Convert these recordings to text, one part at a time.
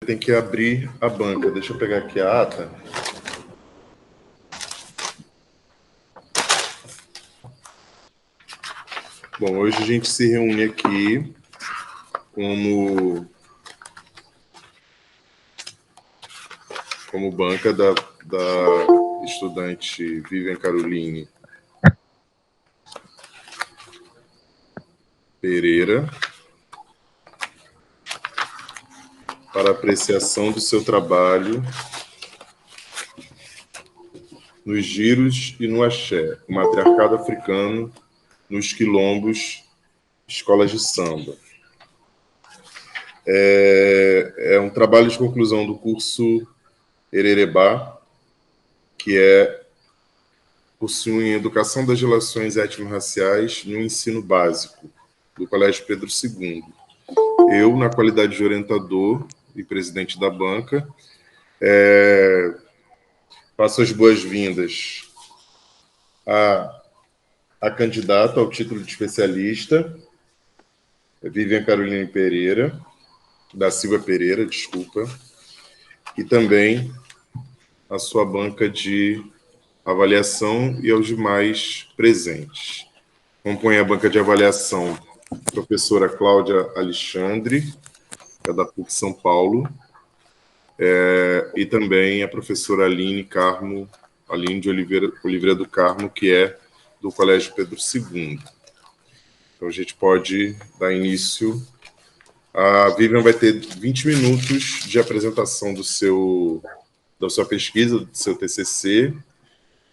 Tem que abrir a banca. Deixa eu pegar aqui a ata. Bom, hoje a gente se reúne aqui como banca da estudante Vivian Caroline Pereira, para apreciação do seu trabalho nos giros e no axé, o matriarcado africano nos quilombos, escolas de samba. É um trabalho de conclusão do curso Hererebá, que é curso em Educação das Relações Étnico-Raciais no Ensino Básico, do Colégio Pedro II. Eu, na qualidade de orientador e presidente da banca, faço as boas-vindas à candidata ao título de especialista, Vivian Caroline Pereira, da Silva Pereira, desculpa, e também a sua banca de avaliação e aos demais presentes. Compõe a banca de avaliação a professora Cláudia Alexandre, que é da PUC São Paulo, e também a professora Aline de Oliveira do Carmo, que é do Colégio Pedro II. Então, a gente pode dar início. A Vivian vai ter 20 minutos de apresentação da sua pesquisa, do seu TCC,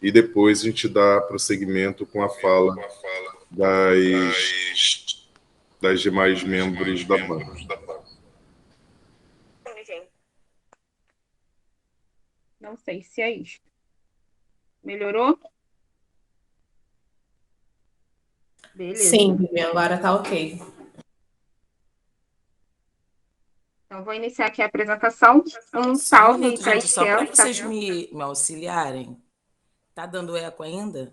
e depois a gente dá prosseguimento com a fala das demais membros da banca. Não sei se é isso. Melhorou? Beleza. Sim, agora tá ok. Então, vou iniciar aqui a apresentação. Um salve aí para a Só para Estel. vocês me auxiliarem. Tá dando eco ainda?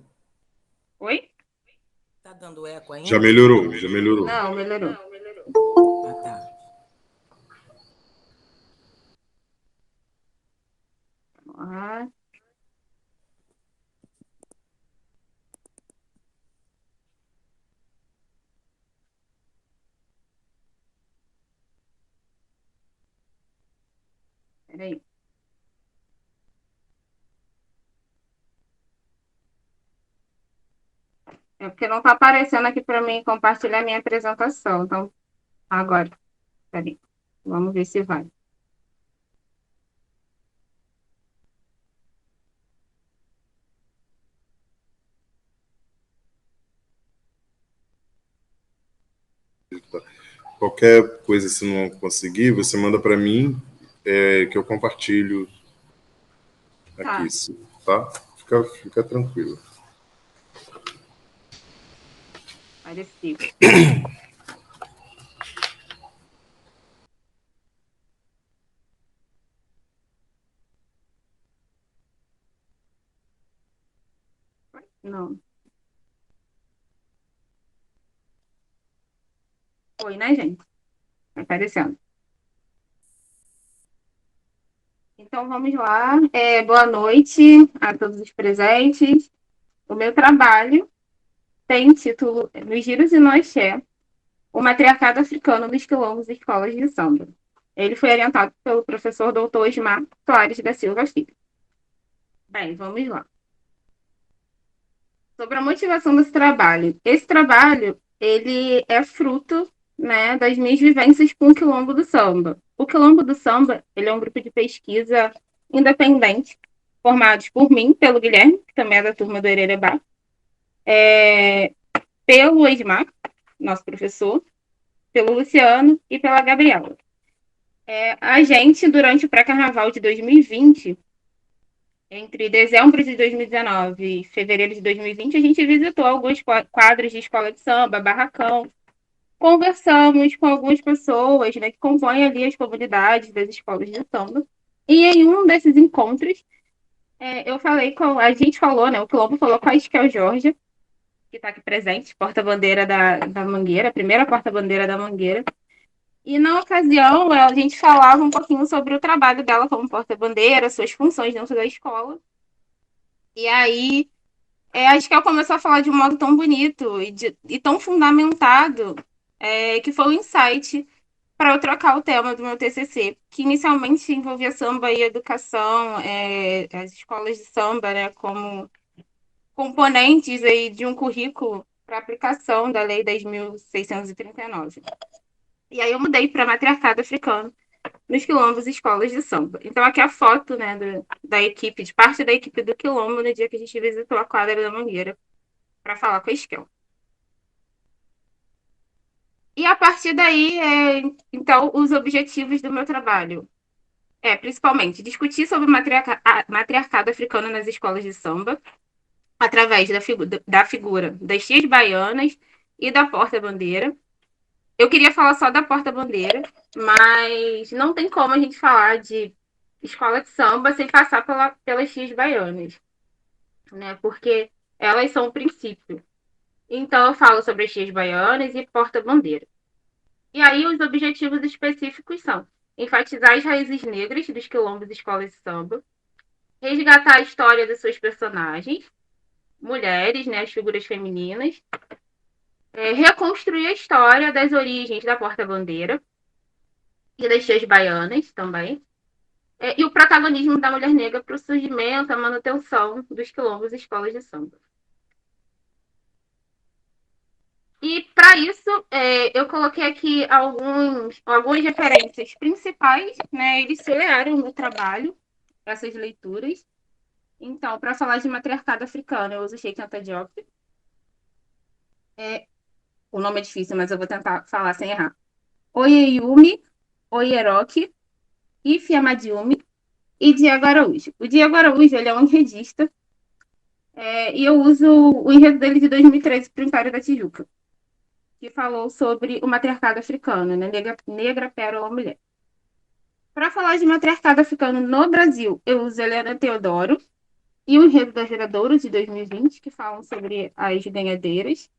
Oi? Tá dando eco ainda? Já melhorou, já melhorou. Não, melhorou. Ah, tá. Vamos lá. Peraí. É porque não está aparecendo aqui para mim compartilhar minha apresentação. Então, agora. Peraí. Vamos ver se vai. Qualquer coisa, se não conseguir, você manda para mim, que eu compartilho aqui, tá? Fica tranquilo. Parecido. Não. Foi, né, gente? Tá aparecendo. Então, vamos lá. Boa noite a todos os presentes. O meu trabalho tem título Nos Giros e no Axé, o matriarcado africano nos quilombos e escolas de samba. Ele foi orientado pelo professor doutor Osmar Soares da Silva Filho. Bem, vamos lá. Sobre a motivação desse trabalho. Esse trabalho, ele é fruto, né, das minhas vivências com o Quilombo do Samba. O Quilombo do Samba, ele é um grupo de pesquisa independente, formados por mim, pelo Guilherme, que também é da turma do Hererebá, pelo Osmar, nosso professor, pelo Luciano e pela Gabriela. A gente, durante o pré-carnaval de 2020, entre dezembro de 2019 e fevereiro de 2020, a gente visitou alguns quadros de escola de samba, barracão, conversamos com algumas pessoas, né, que compõem ali as comunidades das escolas de samba. E em um desses encontros, a gente falou, né, o Quilombo falou com a Esquel Jorge, que está aqui presente, porta-bandeira da Mangueira, a primeira porta-bandeira da Mangueira. E na ocasião, a gente falava um pouquinho sobre o trabalho dela como porta-bandeira, suas funções dentro da escola. E aí, acho que ela começou a falar de um modo tão bonito e tão fundamentado, que foi o insight para eu trocar o tema do meu TCC, que inicialmente envolvia samba e educação, as escolas de samba, né, como componentes aí de um currículo para aplicação da Lei 10.639. E aí eu mudei para matriarcado africano nos quilombos e escolas de samba. Então aqui a foto, né, da equipe, de parte da equipe do quilombo no dia que a gente visitou a quadra da Mangueira para falar com a Esquel. E a partir daí, então, os objetivos do meu trabalho principalmente, discutir sobre matriarcado africano nas escolas de samba, através da figura das tias baianas e da porta-bandeira. Eu queria falar só da porta-bandeira, mas não tem como a gente falar de escola de samba sem passar pelas tias baianas, né? Porque elas são o princípio. Então, eu falo sobre as tias baianas e porta-bandeira. E aí, os objetivos específicos são enfatizar as raízes negras dos quilombos e escolas de samba, resgatar a história das suas personagens, mulheres, né, as figuras femininas, reconstruir a história das origens da porta-bandeira e das tias baianas também, e o protagonismo da mulher negra para o surgimento, a manutenção dos quilombos e escolas de samba. E para isso, eu coloquei aqui algumas referências principais, né? Eles celebraram no trabalho, essas leituras. Então, para falar de matriarcado africano, eu uso Sheikh Anta Diop. O nome é difícil, mas eu vou tentar falar sem errar. Oyeyumi, Oyeroki, Ife Amadiumi e Diego Araújo. O Diego Araújo, ele é um enredista, e eu uso o enredo dele de 2013 para o Império da Tijuca, que falou sobre o matriarcado africano, né? Negra, pérola, mulher. Para falar de matriarcado africano no Brasil, eu uso Helena Teodoro e o enredo das Geradouros, de 2020, que falam sobre as ganhadeiras.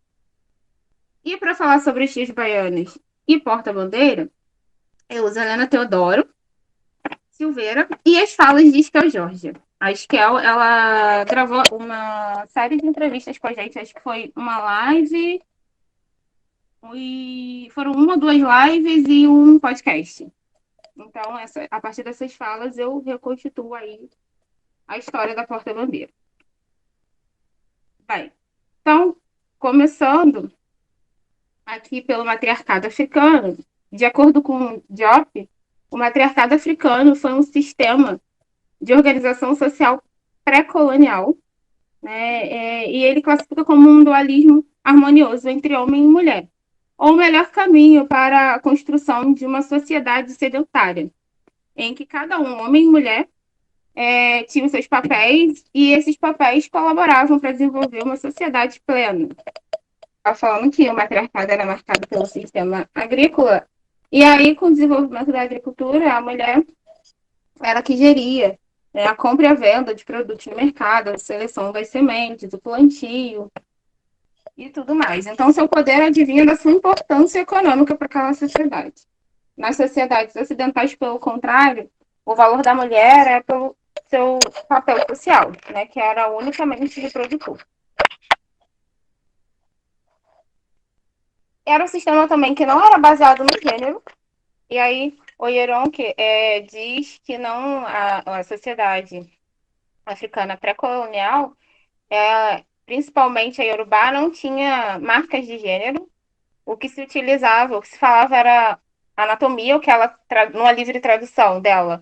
E para falar sobre as tias baianas e porta-bandeira, eu uso Helena Teodoro, Silveira e as falas de Esquel Jorge. A Esquel, ela gravou uma série de entrevistas com a gente, acho que foi uma live, e foram uma ou duas lives e um podcast. Então, a partir dessas falas, eu reconstituo aí a história da porta-bandeira. Bem, então, começando aqui pelo matriarcado africano, de acordo com Diop, o matriarcado africano foi um sistema de organização social pré-colonial, né? E ele classifica como um dualismo harmonioso entre homem e mulher, ou o melhor caminho para a construção de uma sociedade sedentária, em que cada um, homem e mulher, tinham seus papéis e esses papéis colaboravam para desenvolver uma sociedade plena. Está falando que o matriarcado era marcado pelo sistema agrícola, e aí, com o desenvolvimento da agricultura, a mulher era que geria, né, a compra e a venda de produtos no mercado, a seleção das sementes, o plantio e tudo mais. Então, seu poder advinha da sua importância econômica para aquela sociedade. Nas sociedades ocidentais, pelo contrário, o valor da mulher é pelo seu papel social, né, que era unicamente reprodutor. Era um sistema também que não era baseado no gênero, e aí o Yeronke diz que não a sociedade africana pré-colonial, principalmente a Yorubá, não tinha marcas de gênero. O que se utilizava, o que se falava era anatomia, o que ela, numa livre tradução dela,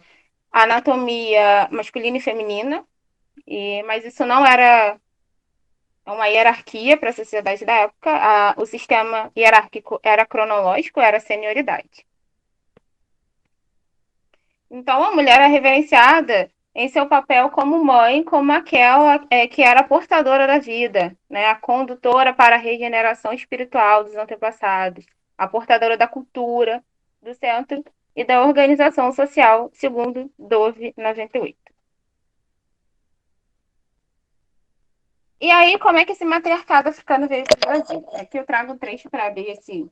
anatomia masculina e feminina, mas isso não era uma hierarquia para a sociedade da época. O sistema hierárquico era cronológico, era senioridade. Então, a mulher é reverenciada em seu papel como mãe, como aquela que era portadora da vida, né? A condutora para a regeneração espiritual dos antepassados, a portadora da cultura, do centro e da organização social, segundo Dove 98. E aí, como é que esse matriarcado africano veio para o Brasil? Aqui eu trago um trecho para abrir esse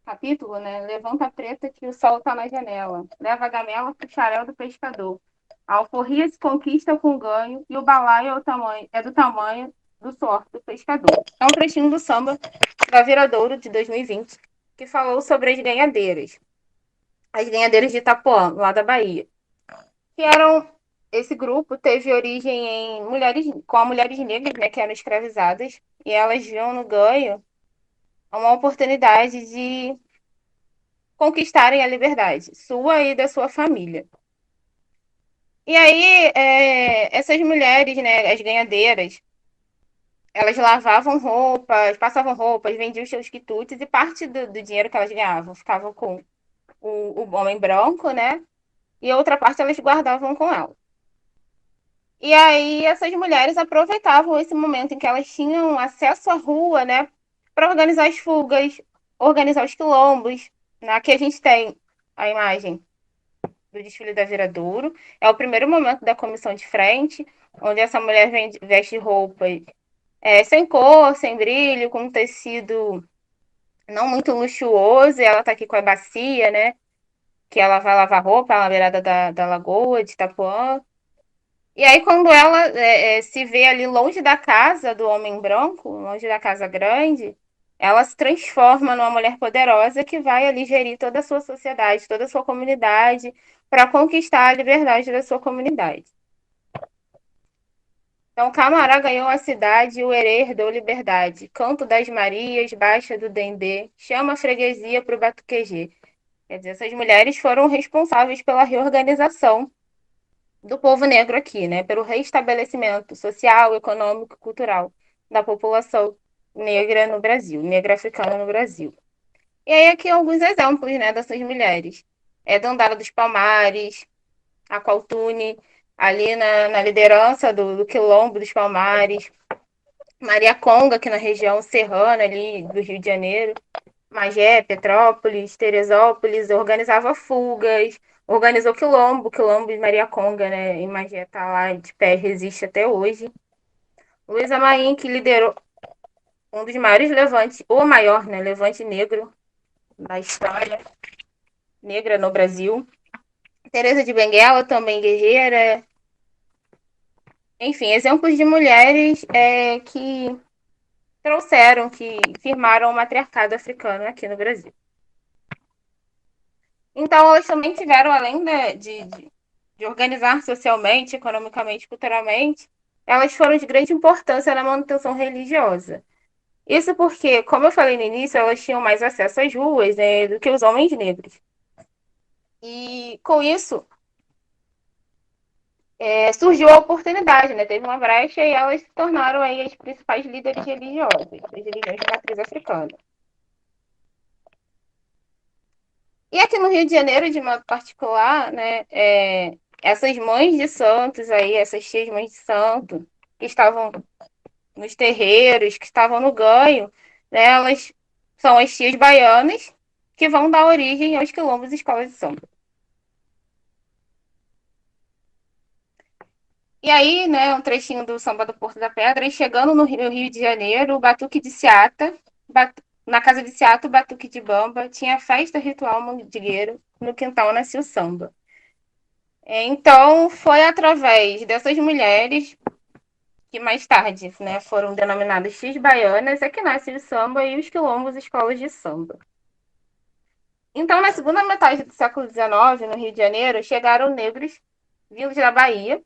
capítulo, né? Levanta a preta que o sol tá na janela. Leva a gamela pro xarel do pescador. A alforria se conquista com ganho e o balaio é do tamanho do suor do pescador. É um trechinho do samba da Viradouro de 2020 que falou sobre as ganhadeiras. As ganhadeiras de Itapuã, lá da Bahia. Que eram... Esse grupo teve origem em mulheres, com mulheres negras, né, que eram escravizadas, e elas viam no ganho uma oportunidade de conquistarem a liberdade, sua e da sua família. E aí, essas mulheres, né, as ganhadeiras, elas lavavam roupas, passavam roupas, vendiam os seus quitutes e parte do dinheiro que elas ganhavam ficava com o homem branco, né? E a outra parte elas guardavam com ela. E aí, essas mulheres aproveitavam esse momento em que elas tinham acesso à rua, né, para organizar as fugas, organizar os quilombos. Aqui a gente tem a imagem do desfile da Viradouro. É o primeiro momento da comissão de frente, onde essa mulher veste roupas sem cor, sem brilho, com um tecido não muito luxuoso. E ela está aqui com a bacia, né? Que ela vai lavar roupa na beirada da lagoa de Itapuã. E aí, quando ela se vê ali longe da casa do homem branco, longe da casa grande, ela se transforma numa mulher poderosa que vai ali gerir toda a sua sociedade, toda a sua comunidade, para conquistar a liberdade da sua comunidade. Então, Camará ganhou a cidade, o Herê herdou liberdade. Canto das Marias, Baixa do Dendê, chama a freguesia para o Batuquejê. Quer dizer, essas mulheres foram responsáveis pela reorganização do povo negro aqui, né? Pelo restabelecimento social, econômico e cultural da população negra no Brasil, negra africana no Brasil. E aí aqui alguns exemplos, né, dessas mulheres. Dandara dos Palmares, a Qualtune, ali na liderança do Quilombo dos Palmares, Maria Conga, aqui na região serrana ali do Rio de Janeiro, Magé, Petrópolis, Teresópolis, organizava fugas, organizou Quilombo de Maria Conga, né, em Magé tá lá de pé, resiste até hoje. Luísa Maim, que liderou um dos maiores levantes, o maior, né, levante negro da história negra no Brasil. Teresa de Benguela, também guerreira. Enfim, exemplos de mulheres que trouxeram, que firmaram o matriarcado africano aqui no Brasil. Então, elas também tiveram, além de organizar socialmente, economicamente, culturalmente, elas foram de grande importância na manutenção religiosa. Isso porque, como eu falei no início, elas tinham mais acesso às ruas, né, do que os homens negros. E com isso, surgiu a oportunidade, né? Teve uma brecha e elas se tornaram aí as principais líderes religiosas, das religiões de matriz africana. E aqui no Rio de Janeiro, de modo particular, né, essas mães de santos aí, essas tias mães de santo, que estavam nos terreiros, que estavam no ganho, né, elas são as tias baianas que vão dar origem aos quilombos e escolas de samba. E aí, né, um trechinho do Samba do Porto da Pedra, e chegando no Rio de Janeiro, o Batuque de Seata, na casa de Seata, o Batuque de Bamba, tinha festa ritual mandigueiro, no quintal nascia o samba. Então, foi através dessas mulheres, que mais tarde, né, foram denominadas X-baianas, é que nasce o samba e os quilombos escolas de samba. Então, na segunda metade do século XIX, no Rio de Janeiro, chegaram negros vindos da Bahia,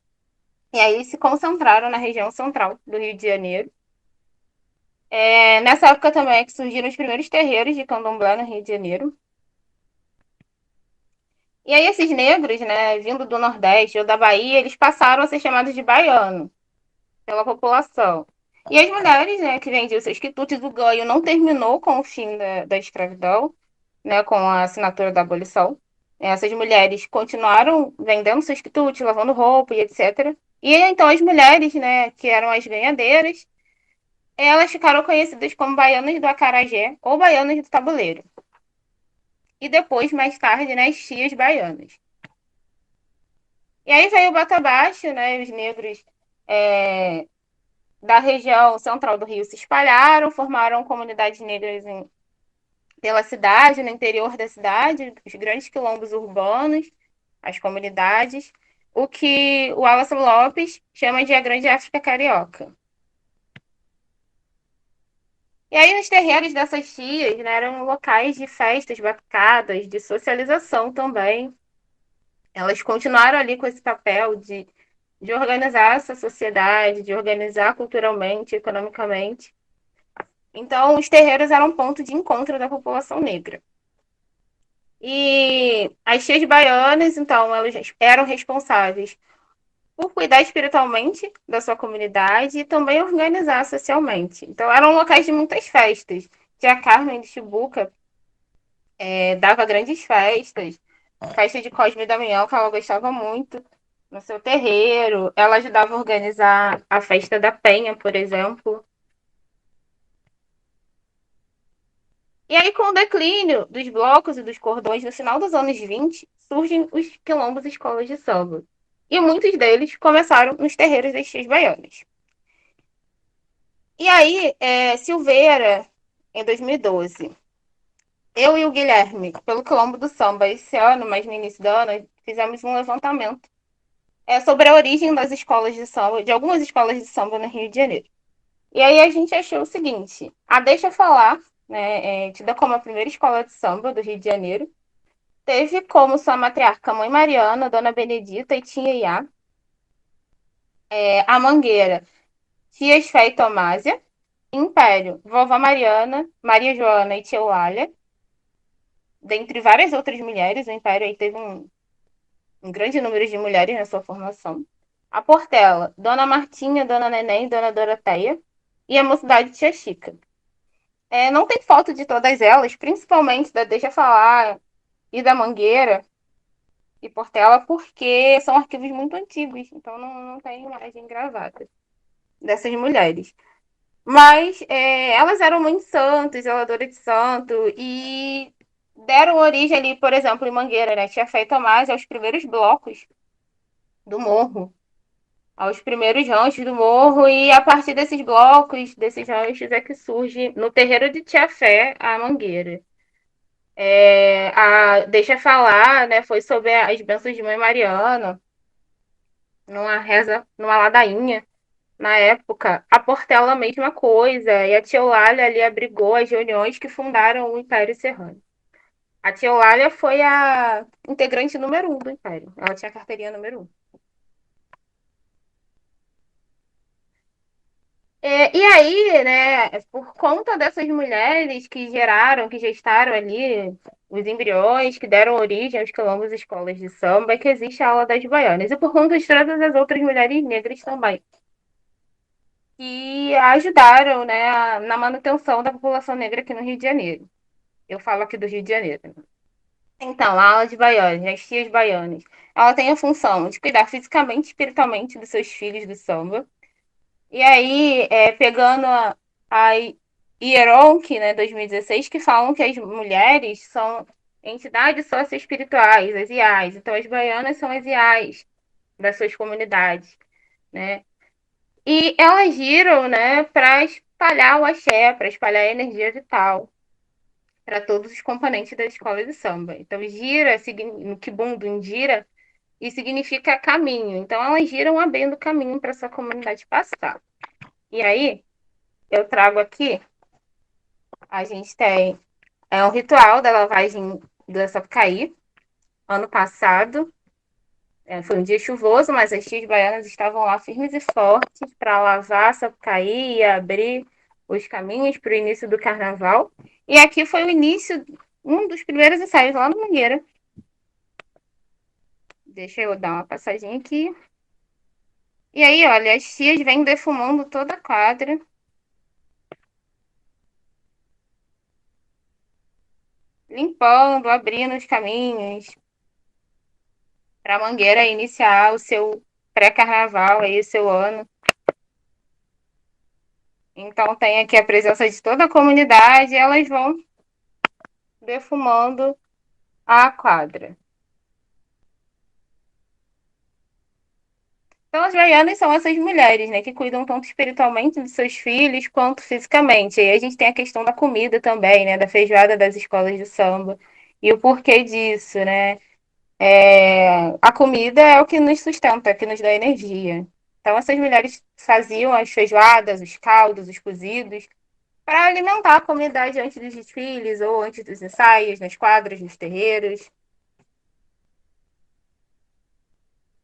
e aí se concentraram na região central do Rio de Janeiro. Nessa época também é que surgiram os primeiros terreiros de candomblé no Rio de Janeiro. E aí esses negros, né, vindo do Nordeste ou da Bahia, eles passaram a ser chamados de baiano pela população. E as mulheres, né, que vendiam seus quitutes, o ganho não terminou com o fim da escravidão, né, com a assinatura da abolição. Essas mulheres continuaram vendendo seus quitutes, lavando roupa e etc. E então as mulheres, né, que eram as ganhadeiras, elas ficaram conhecidas como baianas do acarajé ou baianas do tabuleiro. E depois, mais tarde, né, as tias baianas. E aí veio o bota abaixo, né, os negros da região central do Rio se espalharam, formaram comunidades negras pela cidade, no interior da cidade, os grandes quilombos urbanos, as comunidades, o que o Wallace Lopes chama de a Grande África Carioca. E aí, os terreiros dessas tias, né, eram locais de festas batucadas, de socialização também. Elas continuaram ali com esse papel de organizar essa sociedade, de organizar culturalmente, economicamente. Então, os terreiros eram um ponto de encontro da população negra. E as tias baianas, então, elas eram responsáveis por cuidar espiritualmente da sua comunidade e também organizar socialmente. Então, eram locais de muitas festas. Tia Carmen de Chibuca dava grandes festas, festa de Cosme e Damião, que ela gostava muito, no seu terreiro. Ela ajudava a organizar a festa da Penha, por exemplo. E aí, com o declínio dos blocos e dos cordões, no final dos anos 20, surgem os quilombos e escolas de samba. E muitos deles começaram nos terreiros das tias baianas. E aí, Silveira, em 2012, eu e o Guilherme, pelo Quilombo do Samba, esse ano, mas no início do ano, fizemos um levantamento sobre a origem das escolas de samba, de algumas escolas de samba no Rio de Janeiro. E aí a gente achou o seguinte: a Deixa Falar, né, tida como a primeira escola de samba do Rio de Janeiro, teve como sua matriarca Mãe Mariana, Dona Benedita e Tia Iá, a Mangueira, Tias Fé e Tomásia, Império, Vovó Mariana, Maria Joana e Tia Eulália, dentre várias outras mulheres. O Império aí teve um grande número de mulheres na sua formação. A Portela, Dona Martinha, Dona Neném, Dona Doroteia e a Mocidade Tia Chica. Não tem foto de todas elas, principalmente da Deixa Falar e da Mangueira e Portela, porque são arquivos muito antigos, então não tem imagem gravada dessas mulheres. Mas elas eram mães de santo, zeladora de santo, e deram origem ali, por exemplo, em Mangueira, né? Tia Fé e Tomás aos primeiros blocos do morro, aos primeiros ranchos do morro, e a partir desses blocos, desses ranchos, é que surge no terreiro de Tia Fé a Mangueira. Deixa falar, né? Foi sobre as bênçãos de Mãe Mariana, numa reza, numa ladainha. Na época, a Portela, a mesma coisa, e a Tia Eulália ali abrigou as reuniões que fundaram o Império Serrano. A Tia Eulália foi a integrante número 1 do Império. Ela tinha a carteirinha número 1. E aí, né, por conta dessas mulheres que geraram, que gestaram ali os embriões, que deram origem aos quilombos e escolas de samba, é que existe a ala das baianas. E por conta de todas as outras mulheres negras também, que ajudaram, né, na manutenção da população negra aqui no Rio de Janeiro. Eu falo aqui do Rio de Janeiro. Então, a ala de baianas, as tias baianas, ela tem a função de cuidar fisicamente e espiritualmente dos seus filhos do samba. E aí, pegando a Hieronc, né, 2016, que falam que as mulheres são entidades socioespirituais, as IAs. Então, as baianas são as IAs das suas comunidades, né? E elas giram, né, para espalhar o axé, para espalhar a energia vital para todos os componentes da escola de samba. Então, gira, no Kibundo, em gira, e significa caminho. Então, elas giram abrindo caminho para essa comunidade passar. E aí, eu trago aqui, a gente tem um ritual da lavagem do Sapucaí, ano passado. Foi um dia chuvoso, mas as tias baianas estavam lá firmes e fortes para lavar Sapucaí e abrir os caminhos para o início do carnaval. E aqui foi o início, um dos primeiros ensaios lá no Mangueira. Deixa eu dar uma passadinha aqui. E aí, olha, as tias vêm defumando toda a quadra. Limpando, abrindo os caminhos para a Mangueira iniciar o seu pré-carnaval aí, o seu ano. Então tem aqui a presença de toda a comunidade e elas vão defumando a quadra. Então, as baianas são essas mulheres, né, que cuidam tanto espiritualmente dos seus filhos quanto fisicamente. E aí a gente tem a questão da comida também, né, da feijoada das escolas de samba. E o porquê disso, né? A comida é o que nos sustenta, é o que nos dá energia. Então, essas mulheres faziam as feijoadas, os caldos, os cozidos, para alimentar a comunidade antes dos desfiles ou antes dos ensaios, nas quadras, nos terreiros.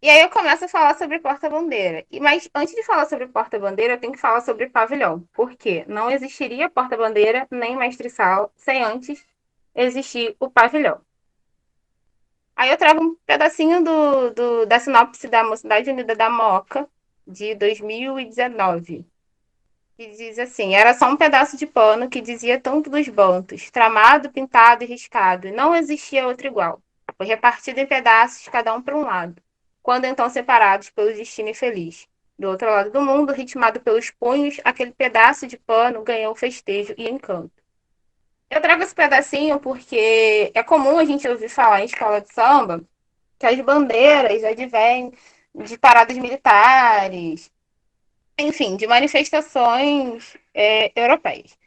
E aí eu começo a falar sobre porta-bandeira. Mas antes de falar sobre porta-bandeira, eu tenho que falar sobre pavilhão. Por quê? Não existiria porta-bandeira nem mestre-sala sem antes existir o pavilhão. Aí eu trago um pedacinho da sinopse da Mocidade Unida da Moca, de 2019. Que diz assim: era só um pedaço de pano que dizia tanto dos bantos, tramado, pintado e riscado, e não existia outro igual. Foi repartido em pedaços, cada um para um lado, quando então separados pelo destino infeliz. Do outro lado do mundo, ritmado pelos punhos, aquele pedaço de pano ganhou festejo e encanto. Eu trago esse pedacinho porque é comum a gente ouvir falar em escola de samba que as bandeiras advêm de paradas militares, enfim, de manifestações europeias.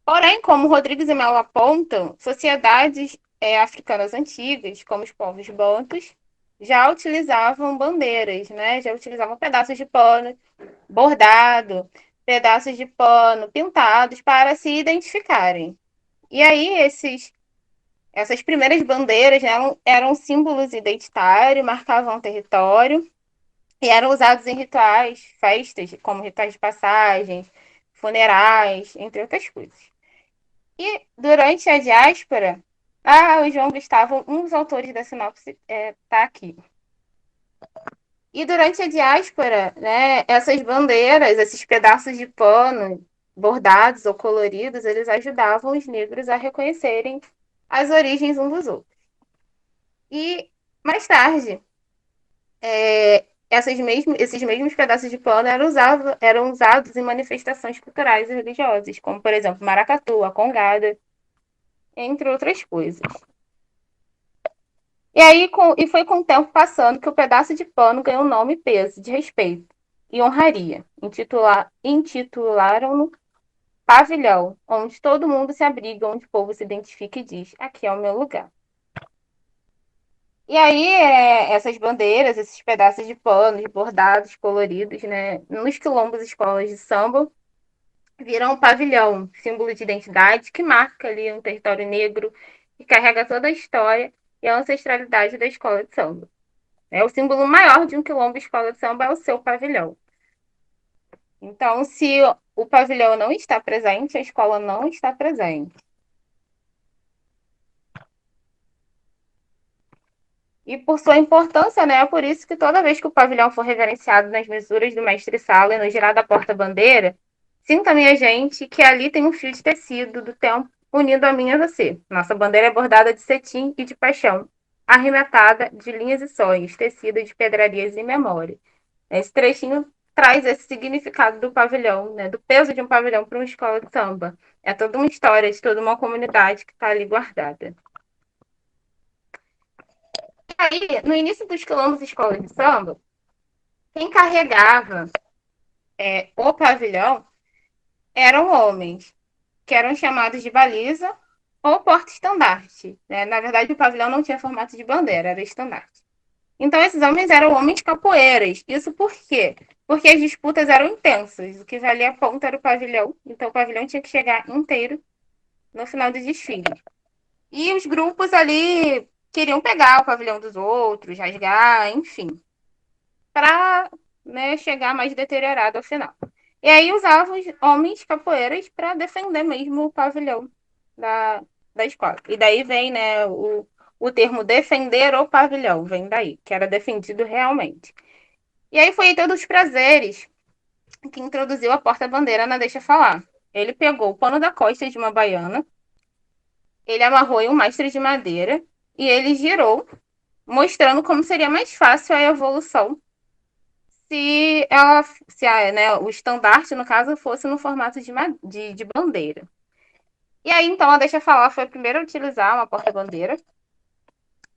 Porém, como Rodrigues e Melo apontam, sociedades africanas antigas, como os povos bantus, já utilizavam bandeiras, né? Já utilizavam pedaços de pano bordado, pedaços de pano pintados para se identificarem. E aí, essas primeiras bandeiras, né, eram símbolos identitários, marcavam o território e eram usados em rituais, festas, como rituais de passagens, funerais, entre outras coisas. E durante a diáspora, o João Gustavo, um dos autores da sinopse, está aqui. E durante a diáspora, né, essas bandeiras, esses pedaços de pano bordados ou coloridos, eles ajudavam os negros a reconhecerem as origens uns dos outros. E mais tarde, esses mesmos pedaços de pano eram usados em manifestações culturais e religiosas, como, por exemplo, maracatu, a congada, entre outras coisas. E aí foi com o tempo passando que o pedaço de pano ganhou nome e peso de respeito e honraria. Intitularam-no Pavilhão, onde todo mundo se abriga, onde o povo se identifica e diz: aqui é o meu lugar. E aí, essas bandeiras, esses pedaços de panos bordados, coloridos, né, nos quilombos e escolas de samba, viram um pavilhão, símbolo de identidade que marca ali um território negro e carrega toda a história e a ancestralidade da escola de samba. O símbolo maior de um quilombo escola de samba é o seu pavilhão. Então, se o pavilhão não está presente, a escola não está presente. E por sua importância, né, é por isso que toda vez que o pavilhão for reverenciado nas mesuras do mestre-sala e no girar da porta-bandeira, sinta, minha gente, que ali tem um fio de tecido do tempo unindo a mim e a você. Nossa bandeira é bordada de cetim e de paixão, arremetada de linhas e sonhos, tecida de pedrarias e memória. Esse trechinho traz esse significado do pavilhão, né, do peso de um pavilhão para uma escola de samba. É toda uma história de toda uma comunidade que está ali guardada. Aí, no início dos quilombos e escolas de samba, quem carregava o pavilhão eram homens, que eram chamados de baliza ou porta-estandarte. Né? Na verdade, o pavilhão não tinha formato de bandeira, era estandarte. Então, esses homens eram homens capoeiras. Isso por quê? Porque as disputas eram intensas. O que valia a ponta era o pavilhão. Então, o pavilhão tinha que chegar inteiro no final do desfile. E os grupos ali queriam pegar o pavilhão dos outros, rasgar, enfim, para, né, chegar mais deteriorado ao final. E aí usavam os homens capoeiras para defender mesmo o pavilhão da escola. E daí vem, né, o termo defender o pavilhão, vem daí, que era defendido realmente. E aí foi todos os prazeres que introduziu a porta-bandeira na Deixa Falar. Ele pegou o pano da costa de uma baiana, ele amarrou em um mestre de madeira e ele girou, mostrando como seria mais fácil a evolução se o estandarte, no caso, fosse no formato de bandeira. E aí, então, a Deixa Falar foi a primeira a utilizar uma porta-bandeira,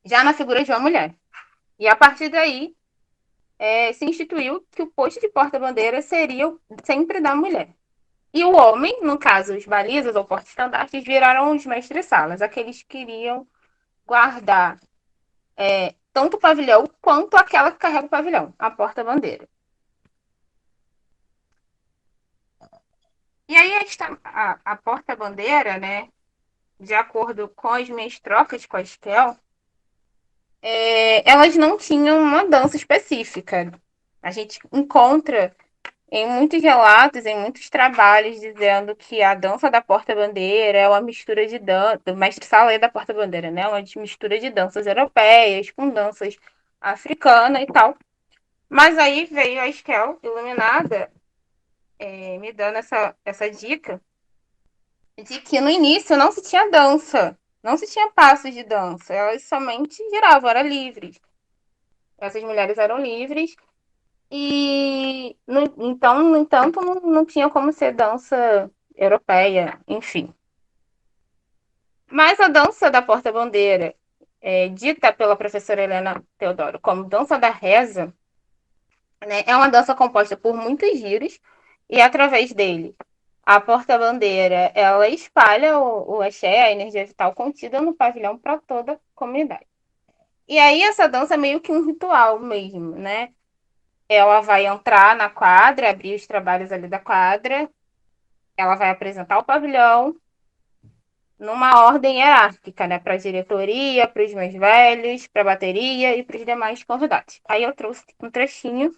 já na figura de uma mulher. E a partir daí, se instituiu que o posto de porta-bandeira seria sempre da mulher. E o homem, no caso, os balizas ou porta-estandartes, viraram os mestres-salas, aqueles que queriam guardar tanto o pavilhão quanto aquela que carrega o pavilhão, a porta-bandeira. E aí a porta-bandeira, né, de acordo com as minhas trocas com a Estel, elas não tinham uma dança específica. A gente encontra em muitos relatos, em muitos trabalhos, dizendo que a dança da porta-bandeira é uma mistura de dança, do mestre-sala é da porta-bandeira, né? Uma mistura de danças europeias com danças africanas e tal. Mas aí veio a Estel, iluminada, me dando essa dica de que no início não se tinha dança, não se tinha passos de dança, elas somente giravam, eram livres. Essas mulheres eram livres e, então, no entanto, não tinha como ser dança europeia, enfim. Mas a dança da porta-bandeira, dita pela professora Helena Teodoro como dança da reza, né, é uma dança composta por muitos giros e através dele a porta-bandeira ela espalha o axé, a energia vital contida no pavilhão para toda a comunidade. E aí essa dança é meio que um ritual mesmo, né? Ela vai entrar na quadra, abrir os trabalhos ali da quadra, ela vai apresentar o pavilhão numa ordem hierárquica, né? Para a diretoria, para os mais velhos, para a bateria e para os demais convidados. Aí eu trouxe um trechinho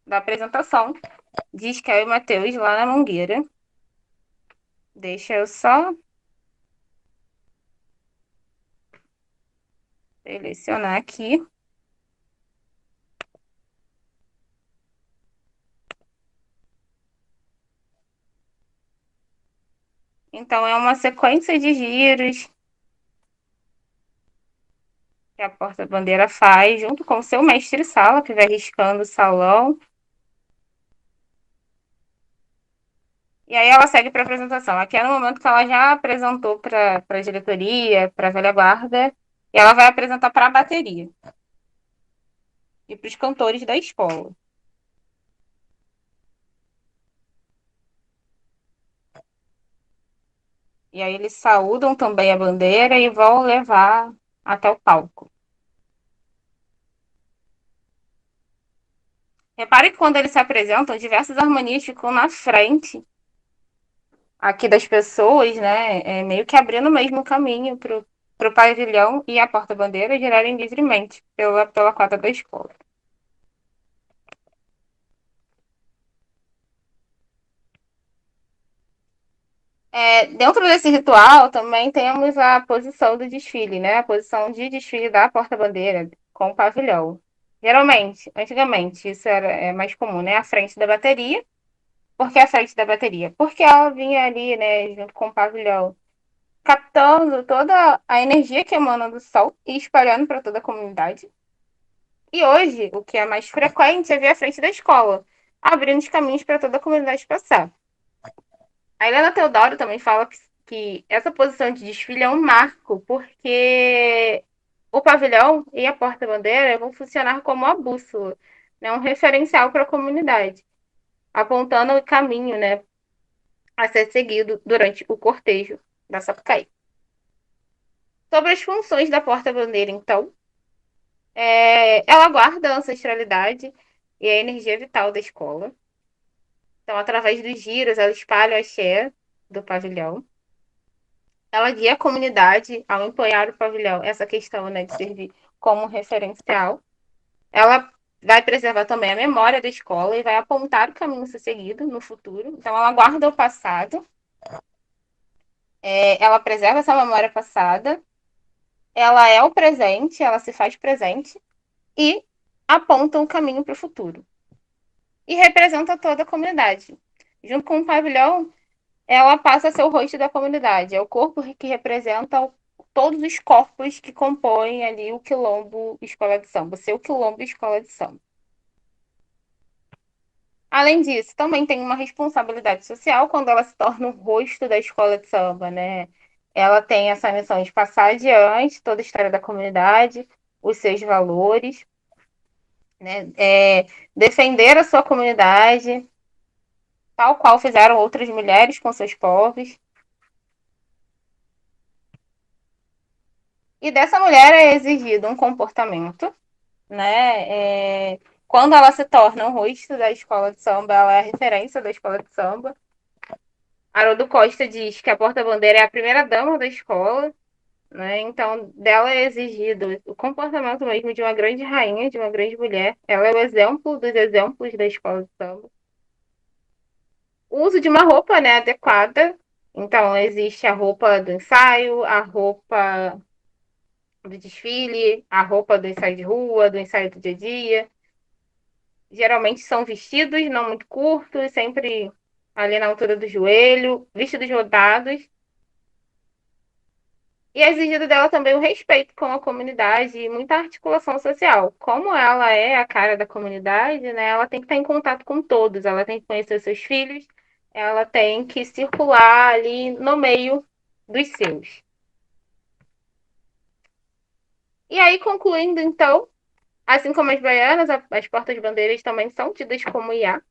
da apresentação de Isquel e Matheus lá na Mangueira. Deixa eu só selecionar aqui. Então, é uma sequência de giros que a porta-bandeira faz, junto com o seu mestre-sala, que vai riscando o salão. E aí ela segue para a apresentação. Aqui é no momento que ela já apresentou para a diretoria, para a velha guarda, e ela vai apresentar para a bateria e para os cantores da escola. E aí eles saúdam também a bandeira e vão levar até o palco. Repare que quando eles se apresentam, diversas harmonias ficam na frente aqui das pessoas, né? Meio que abrindo mesmo o caminho para o pavilhão e a porta-bandeira girarem livremente pela quadra da escola. Dentro desse ritual também temos a posição do desfile, né? A posição de desfile da porta-bandeira com o pavilhão. Geralmente, antigamente, isso é mais comum, né? À frente da bateria. Por que à frente da bateria? Porque ela vinha ali, né, junto com o pavilhão, captando toda a energia que emana do sol e espalhando para toda a comunidade. E hoje, o que é mais frequente é ver à frente da escola, abrindo os caminhos para toda a comunidade passar. A Helena Teodoro também fala que essa posição de desfile é um marco, porque o pavilhão e a porta-bandeira vão funcionar como a bússola, né, um referencial para a comunidade, apontando o caminho, né, a ser seguido durante o cortejo da Sapucaí. Sobre as funções da porta-bandeira, então, ela guarda a ancestralidade e a energia vital da escola. Então, através dos giros, ela espalha o axé do pavilhão. Ela guia a comunidade ao empunhar o pavilhão, essa questão, né, de servir como referencial. Ela vai preservar também a memória da escola e vai apontar o caminho a ser seguido no futuro. Então, ela guarda o passado, ela preserva essa memória passada, ela é o presente, ela se faz presente e aponta um caminho para o futuro. E representa toda a comunidade. Junto com o pavilhão, ela passa a ser o rosto da comunidade. É o corpo que representa todos os corpos que compõem ali o Quilombo Escola de Samba, o seu Quilombo Escola de Samba. Além disso, também tem uma responsabilidade social quando ela se torna o rosto da escola de samba, né? Ela tem essa missão de passar adiante toda a história da comunidade, os seus valores, né? Defender a sua comunidade, tal qual fizeram outras mulheres com seus povos. E dessa mulher é exigido um comportamento, né? Quando ela se torna o rosto da escola de samba, ela é a referência da escola de samba. Haroldo Costa diz que a porta-bandeira é a primeira dama da escola, né? Então, dela é exigido o comportamento mesmo de uma grande rainha, de uma grande mulher. Ela é o exemplo dos exemplos da escola de samba. O uso de uma roupa, né, adequada. Então, existe a roupa do ensaio, a roupa do desfile, a roupa do ensaio de rua, do ensaio do dia a dia. Geralmente são vestidos não muito curtos, sempre ali na altura do joelho, vestidos rodados. E é exigido dela também o respeito com a comunidade e muita articulação social. Como ela é a cara da comunidade, né, ela tem que estar em contato com todos, ela tem que conhecer seus filhos, ela tem que circular ali no meio dos seus. E aí, concluindo, então, assim como as baianas, as portas-bandeiras também são tidas como IA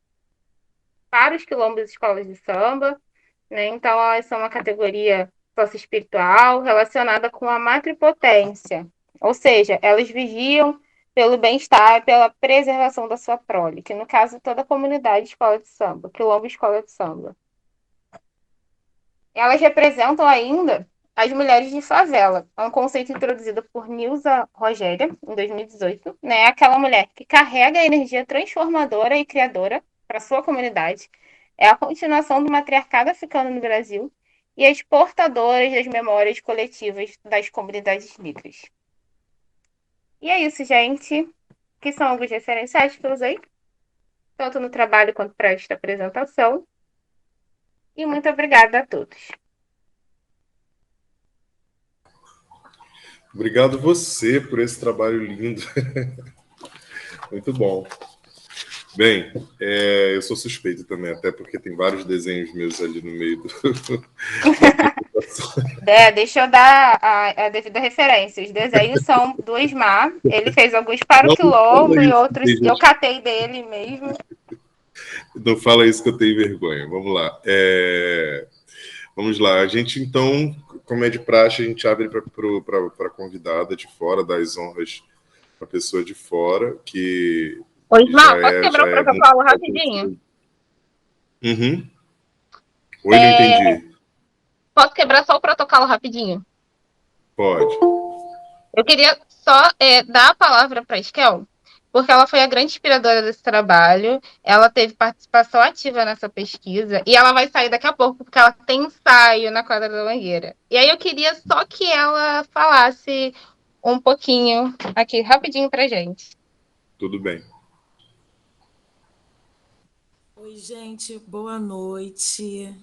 para os quilombos e escolas de samba, né? Então, elas são uma categoria socioespiritual relacionada com a matripotência, ou seja, elas vigiam pelo bem-estar e pela preservação da sua prole, que no caso toda a comunidade escola de samba, quilombo escola de samba. Elas representam ainda as mulheres de favela, é um conceito introduzido por Nilza Rogéria, em 2018, né? Aquela mulher que carrega a energia transformadora e criadora para sua comunidade. É a continuação do matriarcado africano no Brasil e as portadoras das memórias coletivas das comunidades negras. E é isso, gente, que são alguns referenciais que eu usei, tanto no trabalho quanto para esta apresentação. E muito obrigada a todos. Obrigado você por esse trabalho lindo. Muito bom. Bem, eu sou suspeito também, até porque tem vários desenhos meus ali no meio Deixa eu dar a devida referência. Os desenhos são do Ismar. Ele fez alguns para o Não fala Quilombo e isso, outros eu catei dele mesmo. não fala isso que eu tenho vergonha. Vamos lá. Vamos lá. A gente, então, como é de praxe, a gente abre para a convidada de fora, das honras para a pessoa de fora, que Ô, Ismar, posso já quebrar o é muito. protocolo rapidinho? Uhum. Oi, não entendi. Posso quebrar só o protocolo rapidinho? Pode. Eu queria só dar a palavra para a Eskel, porque ela foi a grande inspiradora desse trabalho, ela teve participação ativa nessa pesquisa, e ela vai sair daqui a pouco, porque ela tem ensaio na quadra da Mangueira. E aí eu queria só que ela falasse um pouquinho aqui, rapidinho para gente. Tudo bem. Oi, gente, boa noite.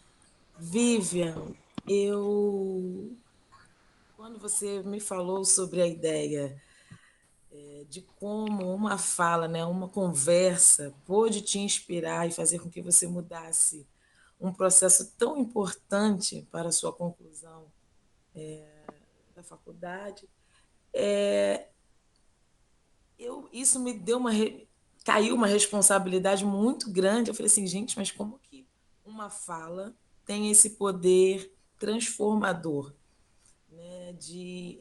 Vivian, quando você me falou sobre a ideia de como uma fala, né, uma conversa pôde te inspirar e fazer com que você mudasse um processo tão importante para a sua conclusão da faculdade, isso me deu caiu uma responsabilidade muito grande. Eu falei assim, gente, mas como que uma fala tem esse poder transformador, né, de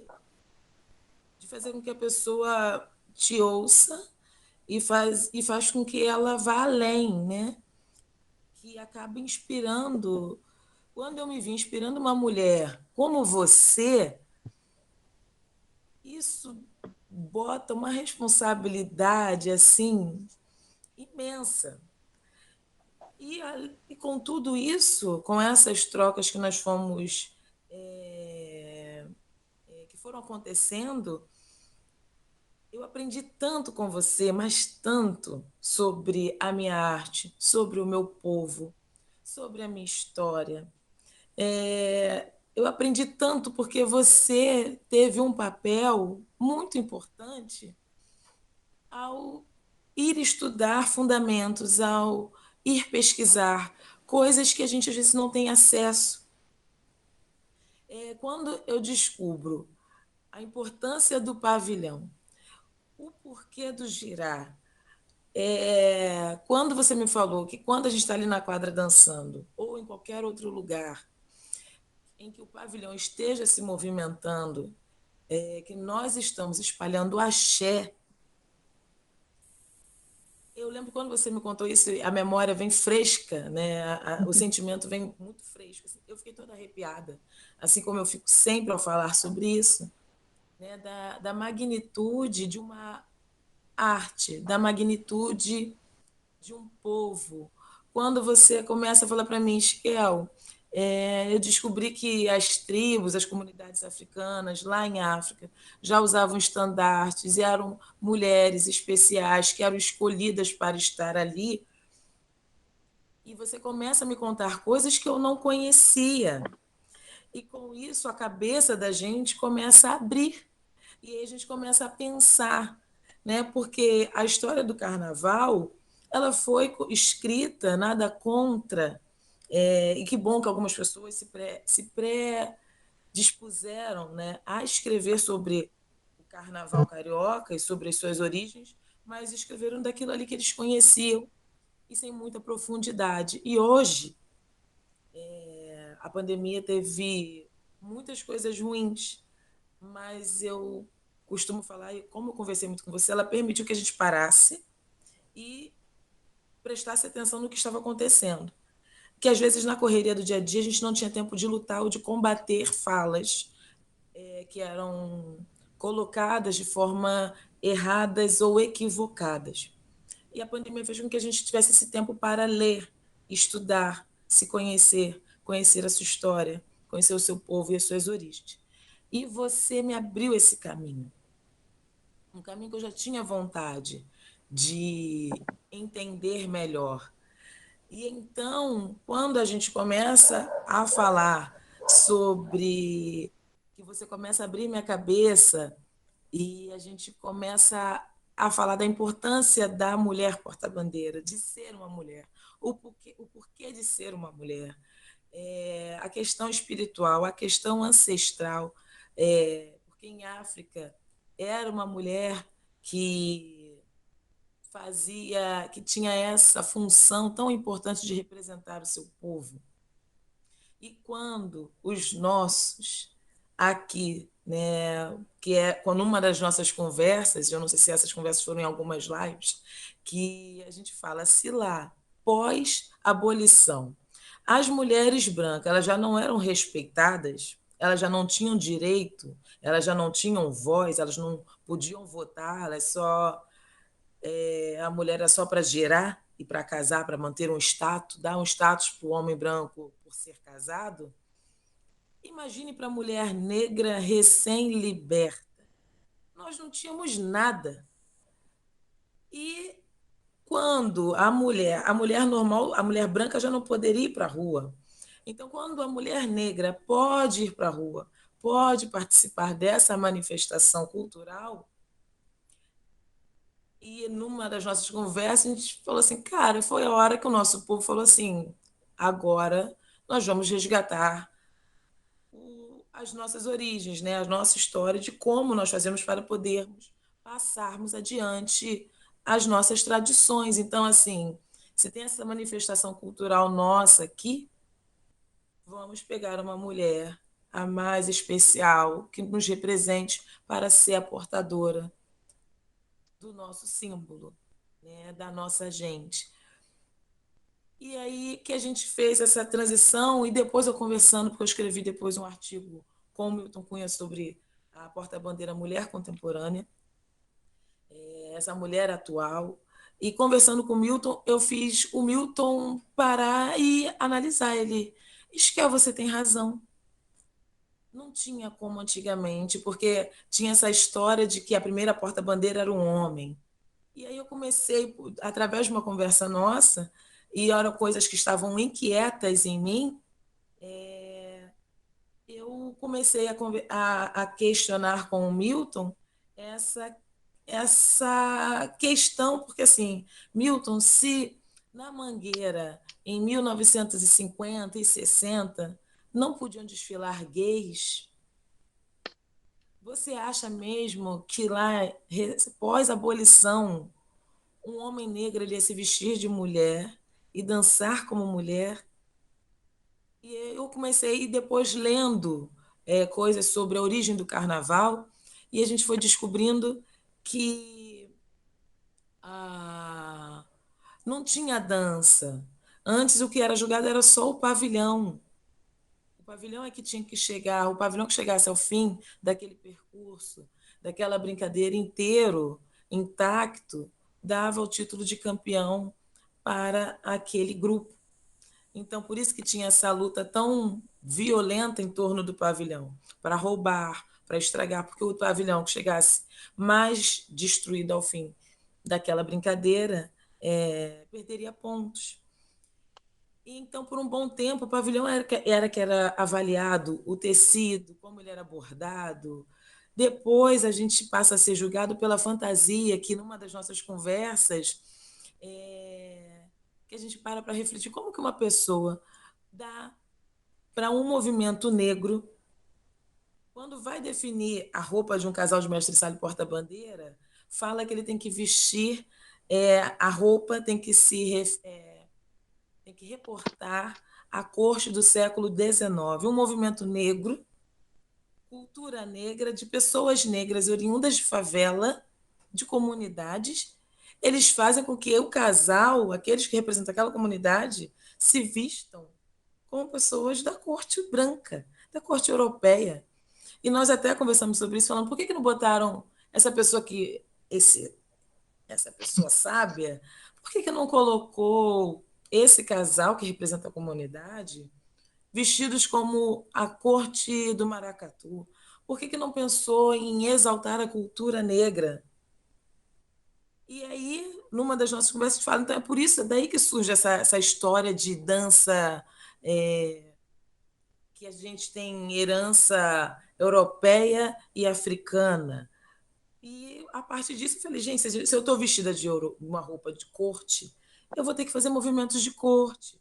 fazer com que a pessoa te ouça e faz com que ela vá além, né? Que acaba inspirando. Quando eu me vi inspirando uma mulher como você, isso bota uma responsabilidade assim imensa. E com tudo isso, com essas trocas que nós fomos que foram acontecendo, eu aprendi tanto com você, mas tanto sobre a minha arte, sobre o meu povo, sobre a minha história. Eu aprendi tanto porque você teve um papel muito importante ao ir estudar fundamentos, ao ir pesquisar coisas que a gente às vezes não tem acesso. Quando eu descubro a importância do pavilhão, o porquê do girar, Quando você me falou que quando a gente está ali na quadra dançando, ou em qualquer outro lugar em que o pavilhão esteja se movimentando, que nós estamos espalhando axé. Eu lembro quando você me contou isso, a memória vem fresca, né? O sentimento vem muito fresco. Assim. Eu fiquei toda arrepiada, assim como eu fico sempre ao falar sobre isso, né? Da magnitude de uma arte, da magnitude de um povo. Quando você começa a falar para mim, Esquel, eu descobri que as tribos, as comunidades africanas lá em África já usavam estandartes e eram mulheres especiais que eram escolhidas para estar ali. E você começa a me contar coisas que eu não conhecia. E com isso a cabeça da gente começa a abrir. E aí a gente começa a pensar, né? Porque a história do carnaval ela foi escrita nada contra, e que bom que algumas pessoas se predispuseram, né, a escrever sobre o carnaval carioca e sobre as suas origens, mas escreveram daquilo ali que eles conheciam e sem muita profundidade. E hoje a pandemia teve muitas coisas ruins, mas eu costumo falar, e como eu conversei muito com você, ela permitiu que a gente parasse e prestasse atenção no que estava acontecendo. Que às vezes na correria do dia a dia a gente não tinha tempo de lutar ou de combater falas que eram colocadas de forma erradas ou equivocadas. E a pandemia fez com que a gente tivesse esse tempo para ler, estudar, se conhecer, conhecer a sua história, conhecer o seu povo e as suas origens. E você me abriu esse caminho, um caminho que eu já tinha vontade de entender melhor. E então, quando a gente começa a falar sobre que você começa a abrir minha cabeça e a gente começa a falar da importância da mulher porta-bandeira, de ser uma mulher, o porquê de ser uma mulher, a questão espiritual, a questão ancestral, porque em África era uma mulher que que tinha essa função tão importante de representar o seu povo. E quando os nossos aqui, né, que é quando uma das nossas conversas, eu não sei se essas conversas foram em algumas lives, que a gente fala se lá pós-abolição as mulheres brancas elas já não eram respeitadas, elas já não tinham direito, elas já não tinham voz, elas não podiam votar, elas só a mulher era só para gerar e para casar, para manter um status, dar um status para o homem branco por ser casado. Imagine para a mulher negra recém-liberta. Nós não tínhamos nada. E quando a mulher normal, a mulher branca já não poderia ir para a rua. Então, quando a mulher negra pode ir para a rua, pode participar dessa manifestação cultural, e numa das nossas conversas, a gente falou assim, cara, foi a hora que o nosso povo falou assim, agora nós vamos resgatar as nossas origens, né? A nossa história de como nós fazemos para podermos passarmos adiante as nossas tradições. Então, assim, se tem essa manifestação cultural nossa aqui, vamos pegar uma mulher, a mais especial, que nos represente para ser a portadora do nosso símbolo, né, da nossa gente. E aí que a gente fez essa transição, e depois eu conversando, porque eu escrevi depois um artigo com o Milton Cunha sobre a porta-bandeira mulher contemporânea, essa mulher atual. E conversando com o Milton, eu fiz o Milton parar e analisar ele. Isquel, você tem razão. Não tinha como antigamente, porque tinha essa história de que a primeira porta-bandeira era um homem. E aí eu comecei, através de uma conversa nossa, e eram coisas que estavam inquietas em mim, eu comecei a questionar com o Milton essa, essa questão, porque assim, Milton, se na Mangueira, em 1950 e 60, não podiam desfilar gays, você acha mesmo que lá, pós-abolição, um homem negro ele ia se vestir de mulher e dançar como mulher. E eu comecei depois lendo coisas sobre a origem do carnaval e a gente foi descobrindo que ah, não tinha dança. Antes o que era julgado era só o pavilhão. O pavilhão é que tinha que chegar, o pavilhão que chegasse ao fim daquele percurso, daquela brincadeira inteiro, intacto, dava o título de campeão para aquele grupo. Então, por isso que tinha essa luta tão violenta em torno do pavilhão, para roubar, para estragar, porque o pavilhão que chegasse mais destruído ao fim daquela brincadeira perderia pontos. E então, por um bom tempo, o pavilhão era avaliado, o tecido, como ele era bordado. Depois a gente passa a ser julgado pela fantasia, que numa das nossas conversas, que a gente para refletir como que uma pessoa dá para um movimento negro, quando vai definir a roupa de um casal de mestre-sala e porta-bandeira, fala que ele tem que vestir, a roupa tem que reportar a corte do século XIX, um movimento negro, cultura negra, de pessoas negras oriundas de favela, de comunidades. Eles fazem com que o casal, aqueles que representam aquela comunidade, se vistam como pessoas da corte branca, da corte europeia. E nós até conversamos sobre isso, falando por que não botaram essa pessoa que essa pessoa sábia, por que não colocou esse casal que representa a comunidade vestidos como a corte do maracatu? Por que não pensou em exaltar a cultura negra? E aí, numa das nossas conversas, fala, então é por isso, é daí que surge essa história de dança, é, que a gente tem herança europeia e africana. E a partir disso, eu falei, gente, se eu estou vestida de ouro, uma roupa de corte, eu vou ter que fazer movimentos de corte.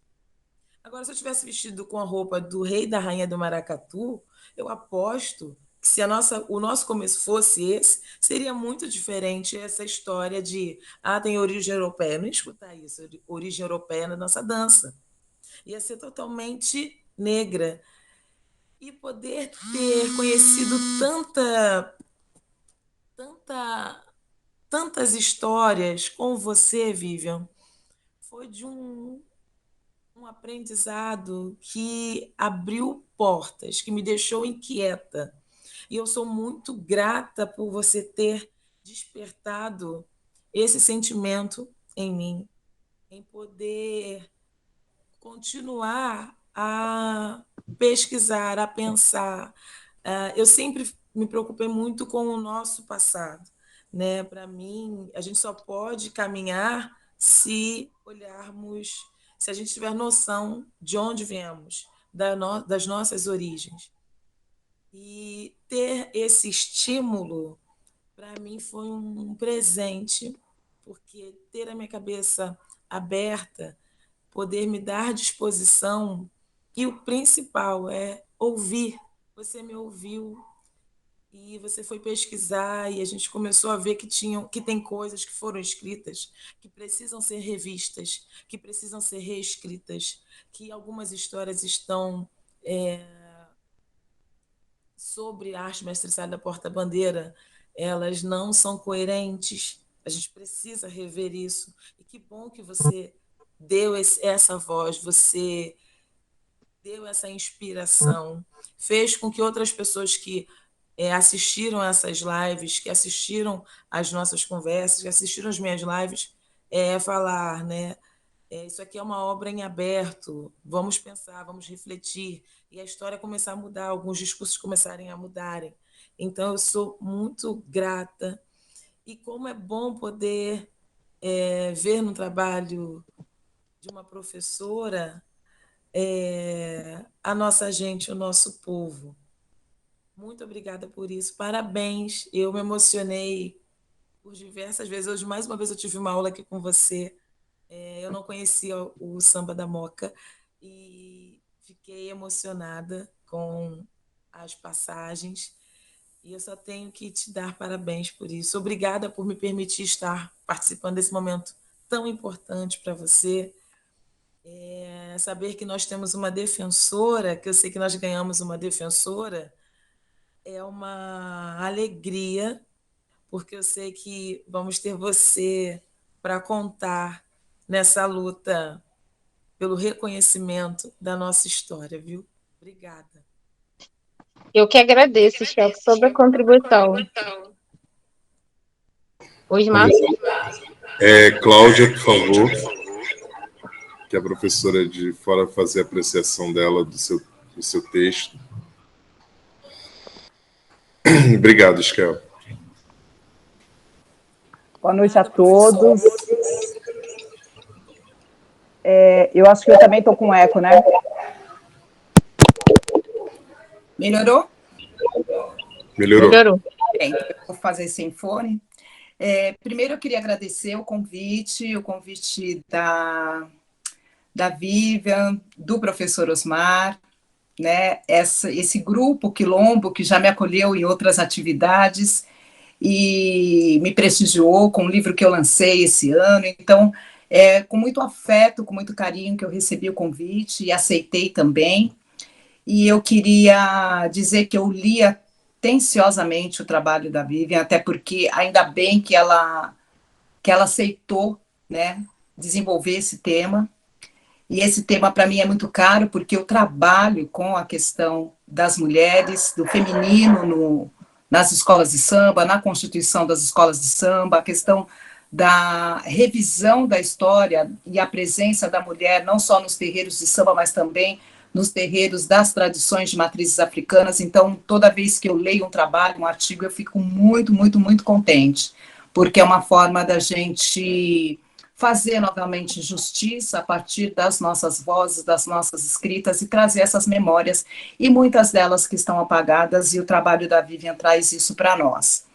Agora, se eu tivesse vestido com a roupa do rei e da rainha do maracatu, eu aposto que se o nosso começo fosse esse, seria muito diferente essa história de, tem origem europeia. Eu não ia escutar isso, origem europeia na nossa dança. Ia ser totalmente negra. E poder ter conhecido tanta, tantas histórias com você, Vivian, foi de um aprendizado que abriu portas, que me deixou inquieta. E eu sou muito grata por você ter despertado esse sentimento em mim, em poder continuar a pesquisar, a pensar. Eu sempre me preocupei muito com o nosso passado, né? Para mim, a gente só pode caminhar se olharmos, se a gente tiver noção de onde viemos, das nossas origens. E ter esse estímulo, para mim, foi um presente, porque ter a minha cabeça aberta, poder me dar disposição, e o principal é ouvir. Você me ouviu e você foi pesquisar e a gente começou a ver que tem coisas que foram escritas que precisam ser revistas, que precisam ser reescritas, que algumas histórias estão sobre a arte mestre-sala da porta-bandeira, elas não são coerentes. A gente precisa rever isso. E que bom que você deu essa voz, você deu essa inspiração, fez com que outras pessoas que assistiram essas lives, que assistiram às nossas conversas, que assistiram às minhas lives, falar, né? Isso aqui é uma obra em aberto, vamos pensar, vamos refletir, e a história começar a mudar, alguns discursos começarem a mudarem. Então, eu sou muito grata, e como é bom poder ver no trabalho de uma professora a nossa gente, o nosso povo. Muito obrigada por isso, parabéns, eu me emocionei por diversas vezes, hoje mais uma vez eu tive uma aula aqui com você. Eu não conhecia o Samba da Moca e fiquei emocionada com as passagens. E eu só tenho que te dar parabéns por isso. Obrigada por me permitir estar participando desse momento tão importante para você. Saber que nós temos uma defensora, que eu sei que nós ganhamos uma defensora, é uma alegria, porque eu sei que vamos ter você para contar nessa luta pelo reconhecimento da nossa história, viu? Obrigada. Eu que agradeço, Chel, por toda a contribuição. Osmar? Cláudia, por favor, que é a professora de fora fazer a apreciação dela do seu texto. Obrigado, Esquel. Boa noite a todos. Eu acho que eu também estou com eco, né? Melhorou? Melhorou. Bem, então eu vou fazer sem fone. Primeiro, eu queria agradecer o convite da Vivian, do professor Osmar, né? Esse grupo Quilombo, que já me acolheu em outras atividades e me prestigiou com o livro que eu lancei esse ano. Então, com muito afeto, com muito carinho que eu recebi o convite e aceitei também. E eu queria dizer que eu li atenciosamente o trabalho da Vivian, até porque ainda bem que ela aceitou, né, desenvolver esse tema. E esse tema, para mim, é muito caro, porque eu trabalho com a questão das mulheres, do feminino nas escolas de samba, na constituição das escolas de samba, a questão da revisão da história e a presença da mulher, não só nos terreiros de samba, mas também nos terreiros das tradições de matrizes africanas. Então, toda vez que eu leio um trabalho, um artigo, eu fico muito, muito, muito contente, porque é uma forma da gente fazer novamente justiça a partir das nossas vozes, das nossas escritas e trazer essas memórias, e muitas delas que estão apagadas, e o trabalho da Vivian traz isso para nós.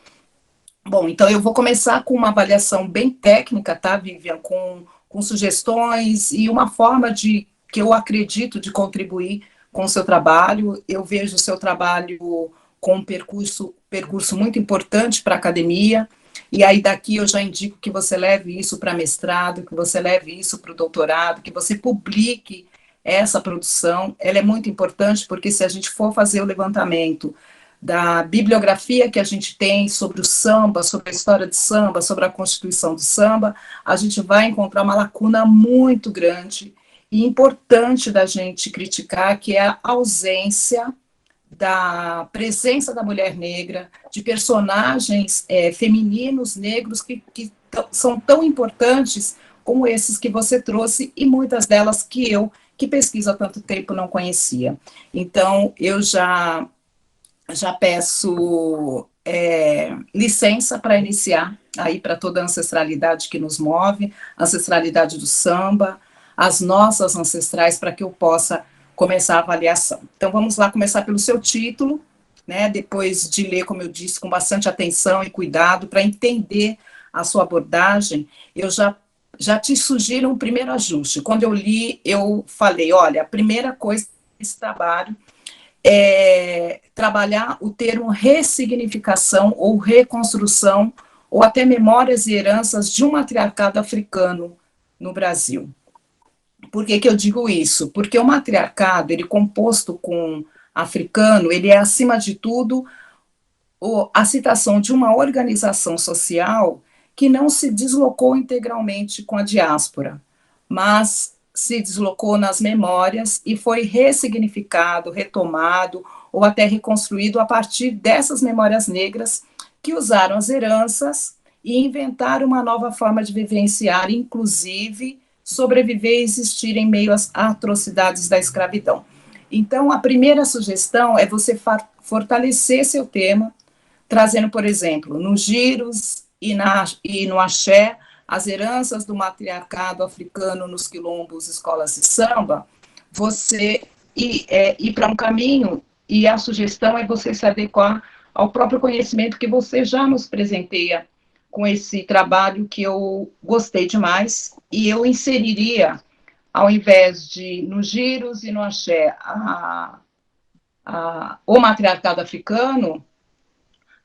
Bom, então eu vou começar com uma avaliação bem técnica, tá, Vivian, com sugestões e uma forma que eu acredito de contribuir com o seu trabalho. Eu vejo o seu trabalho com um percurso muito importante para a academia, e aí daqui eu já indico que você leve isso para mestrado, que você leve isso para o doutorado, que você publique essa produção. Ela é muito importante, porque se a gente for fazer o levantamento da bibliografia que a gente tem sobre o samba, sobre a história do samba, sobre a constituição do samba, a gente vai encontrar uma lacuna muito grande e importante da gente criticar, que é a ausência da presença da mulher negra, de personagens femininos negros que são tão importantes como esses que você trouxe, e muitas delas que eu, que pesquiso há tanto tempo, não conhecia. Então, eu já peço licença para iniciar aí para toda a ancestralidade que nos move, a ancestralidade do samba, as nossas ancestrais, para que eu possa começar a avaliação. Então, vamos lá começar pelo seu título, né? Depois de ler, como eu disse, com bastante atenção e cuidado, para entender a sua abordagem, eu já te sugiro um primeiro ajuste. Quando eu li, eu falei, olha, a primeira coisa desse trabalho é trabalhar o termo ressignificação ou reconstrução, ou até memórias e heranças de um matriarcado africano no Brasil. Por que eu digo isso? Porque o matriarcado, ele composto com africano, ele é, acima de tudo, a citação de uma organização social que não se deslocou integralmente com a diáspora, mas se deslocou nas memórias e foi ressignificado, retomado ou até reconstruído a partir dessas memórias negras que usaram as heranças e inventaram uma nova forma de vivenciar, inclusive sobreviver e existir em meio às atrocidades da escravidão. Então, a primeira sugestão é você fortalecer seu tema, trazendo, por exemplo, nos giros e no axé, as heranças do matriarcado africano nos quilombos, escolas de samba, você ir para um caminho, e a sugestão é você se adequar ao próprio conhecimento que você já nos presenteia com esse trabalho, que eu gostei demais, e eu inseriria, ao invés de nos giros e no axé, o matriarcado africano,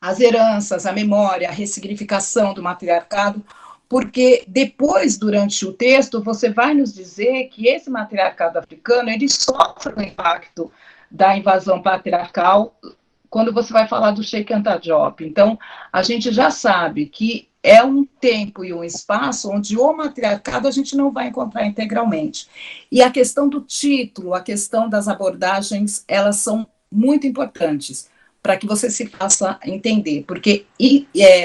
as heranças, a memória, a ressignificação do matriarcado, porque depois, durante o texto, você vai nos dizer que esse matriarcado africano, ele sofre o impacto da invasão patriarcal quando você vai falar do Sheikh Anta Diop. Então, a gente já sabe que é um tempo e um espaço onde o matriarcado a gente não vai encontrar integralmente. E a questão do título, a questão das abordagens, elas são muito importantes para que você se faça entender, porque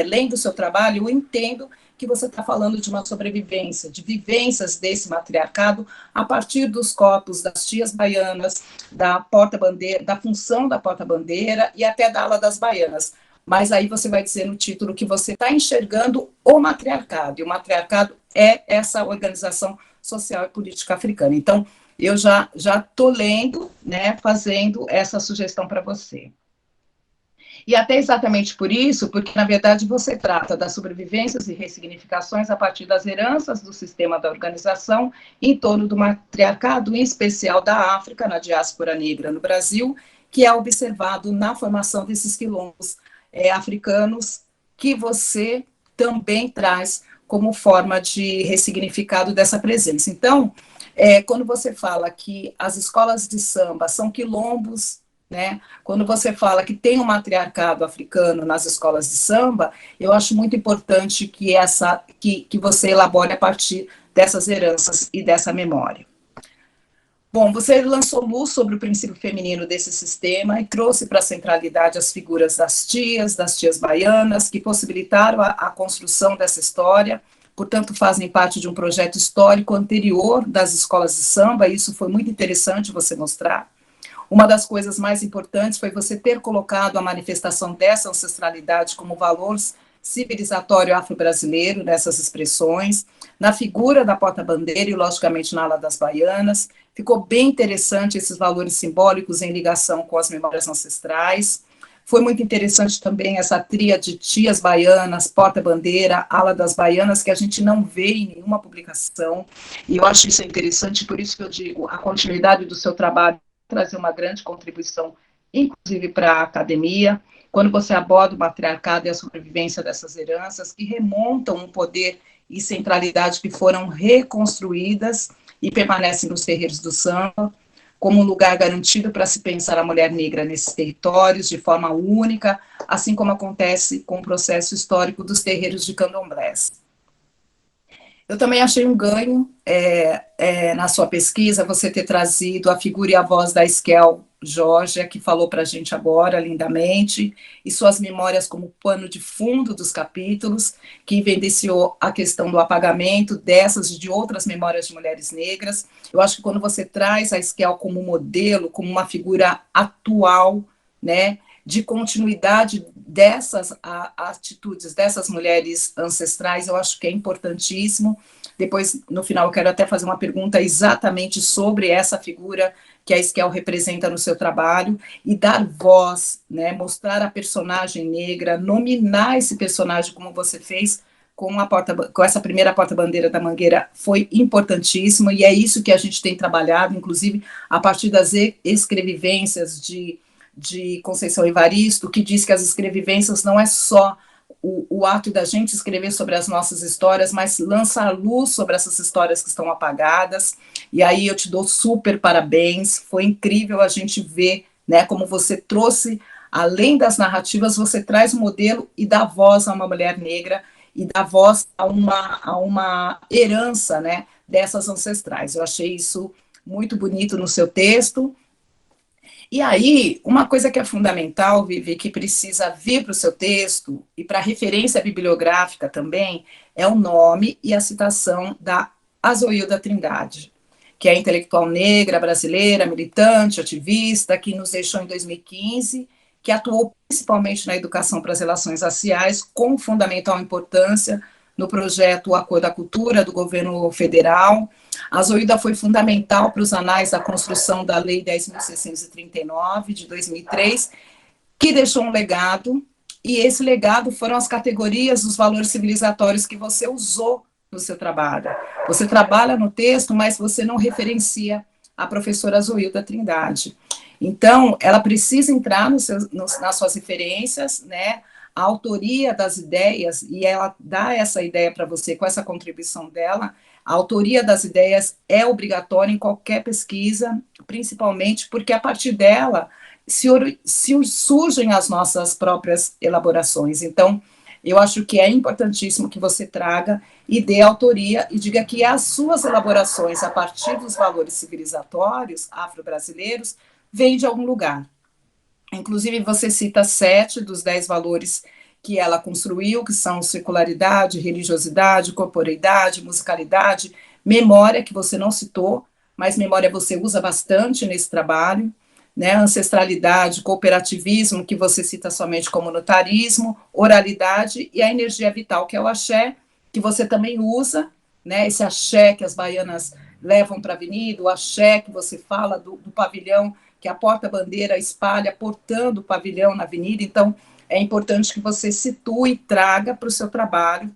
lendo o seu trabalho, eu entendo que você está falando de uma sobrevivência, de vivências desse matriarcado a partir dos corpos das tias baianas, da porta-bandeira, da função da porta-bandeira e até da ala das baianas. Mas aí você vai dizer no título que você está enxergando o matriarcado, e o matriarcado é essa organização social e política africana. Então, eu já estou lendo, né, fazendo essa sugestão para você. E até exatamente por isso, porque, na verdade, você trata das sobrevivências e ressignificações a partir das heranças do sistema da organização em torno do matriarcado, em especial da África, na diáspora negra no Brasil, que é observado na formação desses quilombos africanos, que você também traz como forma de ressignificado dessa presença. Então, quando você fala que as escolas de samba são quilombos, né? Quando você fala que tem um matriarcado africano nas escolas de samba, eu acho muito importante que você elabore a partir dessas heranças e dessa memória. Bom, você lançou luz sobre o princípio feminino desse sistema e trouxe para a centralidade as figuras das tias baianas, que possibilitaram a construção dessa história, portanto, fazem parte de um projeto histórico anterior das escolas de samba, e isso foi muito interessante você mostrar. Uma das coisas mais importantes foi você ter colocado a manifestação dessa ancestralidade como valor civilizatório afro-brasileiro nessas expressões, na figura da porta-bandeira e, logicamente, na ala das baianas. Ficou bem interessante esses valores simbólicos em ligação com as memórias ancestrais. Foi muito interessante também essa tríade de tias baianas, porta-bandeira, ala das baianas, que a gente não vê em nenhuma publicação. E eu acho isso interessante, por isso que eu digo, a continuidade do seu trabalho trazer uma grande contribuição, inclusive para a academia, quando você aborda o matriarcado e a sobrevivência dessas heranças, que remontam um poder e centralidade que foram reconstruídas e permanecem nos terreiros do samba, como um lugar garantido para se pensar a mulher negra nesses territórios de forma única, assim como acontece com o processo histórico dos terreiros de candomblés. Eu também achei um ganho na sua pesquisa você ter trazido a figura e a voz da Esquel Georgia, que falou para a gente agora, lindamente, e suas memórias como pano de fundo dos capítulos, que evidenciou a questão do apagamento dessas e de outras memórias de mulheres negras. Eu acho que quando você traz a Esquel como modelo, como uma figura atual, né, de continuidade dessas atitudes, dessas mulheres ancestrais, eu acho que é importantíssimo. Depois, no final, eu quero até fazer uma pergunta exatamente sobre essa figura que a Esquel representa no seu trabalho, e dar voz, né, mostrar a personagem negra, nominar esse personagem como você fez com essa primeira porta-bandeira da Mangueira, foi importantíssimo, e é isso que a gente tem trabalhado, inclusive, a partir das escrevivências de Conceição Evaristo, que diz que as escrevivências não é só o ato da gente escrever sobre as nossas histórias, mas lançar luz sobre essas histórias que estão apagadas. E aí eu te dou super parabéns, foi incrível a gente ver, né, como você trouxe, além das narrativas, você traz um modelo e dá voz a uma mulher negra e dá voz a uma herança, né, dessas ancestrais. Eu achei isso muito bonito no seu texto. E aí, uma coisa que é fundamental, Vivi, que precisa vir para o seu texto, e para referência bibliográfica também, é o nome e a citação da Azoilda Trindade, que é intelectual negra brasileira, militante, ativista, que nos deixou em 2015, que atuou principalmente na educação para as relações raciais, com fundamental importância no projeto Acordo da Cultura do governo federal. A Azoilda foi fundamental para os anais da construção da Lei 10.639, de 2003, que deixou um legado, e esse legado foram as categorias dos valores civilizatórios que você usou no seu trabalho. Você trabalha no texto, mas você não referencia a professora Azoilda Trindade. Então, ela precisa entrar nas suas referências, né? a autoria das ideias, e ela dá essa ideia para você com essa contribuição dela, a autoria das ideias é obrigatória em qualquer pesquisa, principalmente porque a partir dela se surgem as nossas próprias elaborações. Então, eu acho que é importantíssimo que você traga e dê autoria e diga que as suas elaborações a partir dos valores civilizatórios afro-brasileiros vêm de algum lugar. Inclusive, você cita 7 dos 10 valores que ela construiu, que são secularidade, religiosidade, corporeidade, musicalidade, memória, que você não citou, mas memória você usa bastante nesse trabalho, né? Ancestralidade, cooperativismo, que você cita somente comunitarismo, oralidade e a energia vital, que é o axé, que você também usa, né? Esse axé que as baianas levam para a avenida, o axé que você fala do pavilhão, que a porta-bandeira espalha portando o pavilhão na avenida. Então, é importante que você situe e traga para o seu trabalho.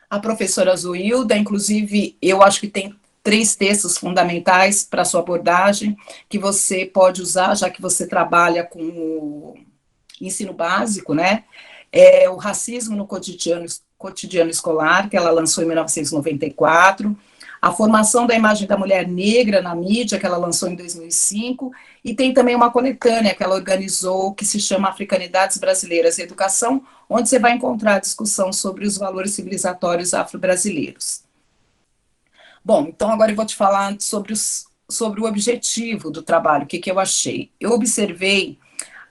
A professora Zuilda, inclusive, eu acho que tem 3 textos fundamentais para a sua abordagem, que você pode usar, já que você trabalha com o ensino básico, né? O Racismo no Cotidiano Escolar, que ela lançou em 1994, a Formação da Imagem da Mulher Negra na Mídia, que ela lançou em 2005, e tem também uma coletânea que ela organizou, que se chama Africanidades Brasileiras e Educação, onde você vai encontrar discussão sobre os valores civilizatórios afro-brasileiros. Bom, então agora eu vou te falar sobre o objetivo do trabalho, o que eu achei. Eu observei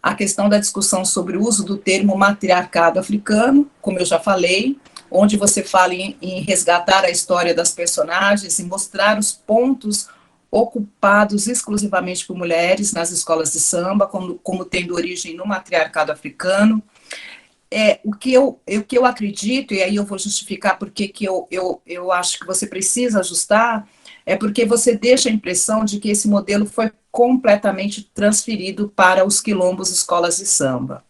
a questão da discussão sobre o uso do termo matriarcado africano, como eu já falei, onde você fala em resgatar a história das personagens e mostrar os pontos ocupados exclusivamente por mulheres nas escolas de samba, como tendo origem no matriarcado africano. O que eu acredito, e aí eu vou justificar porque que eu acho que você precisa ajustar, é porque você deixa a impressão de que esse modelo foi completamente transferido para os quilombos escolas de samba,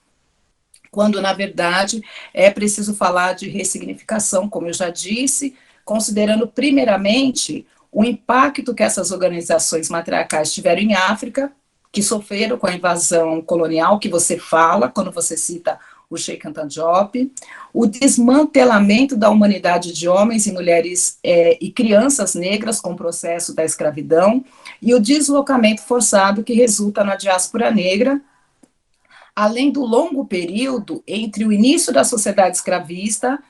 quando, na verdade, é preciso falar de ressignificação, como eu já disse, considerando, primeiramente, o impacto que essas organizações matriarcais tiveram em África, que sofreram com a invasão colonial, que você fala, quando você cita o Cheikh Anta Diop, o desmantelamento da humanidade de homens e mulheres e crianças negras com o processo da escravidão, e o deslocamento forçado que resulta na diáspora negra, além do longo período entre o início da sociedade escravista,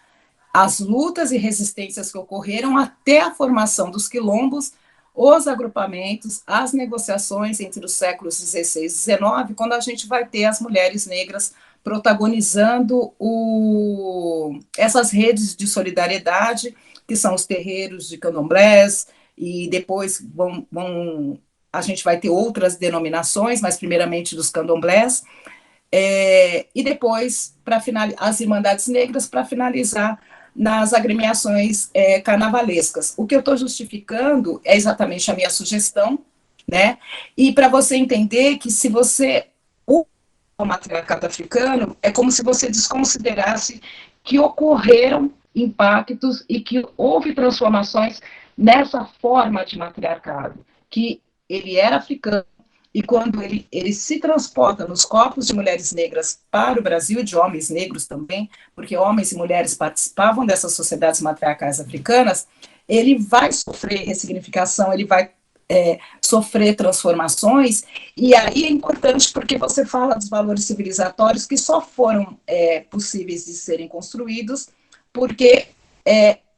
as lutas e resistências que ocorreram até a formação dos quilombos, os agrupamentos, as negociações entre os séculos XVI e XIX, quando a gente vai ter as mulheres negras protagonizando essas redes de solidariedade, que são os terreiros de candomblés, e depois a gente vai ter outras denominações, mas primeiramente dos candomblés, e depois as Irmandades Negras, para finalizar nas agremiações carnavalescas. O que eu estou justificando é exatamente a minha sugestão, né? E para você entender que se você o matriarcado africano, é como se você desconsiderasse que ocorreram impactos e que houve transformações nessa forma de matriarcado, que ele era africano, e quando ele se transporta nos corpos de mulheres negras para o Brasil, e de homens negros também, porque homens e mulheres participavam dessas sociedades matriarcais africanas, ele vai sofrer ressignificação, ele vai sofrer transformações, e aí é importante porque você fala dos valores civilizatórios que só foram possíveis de serem construídos porque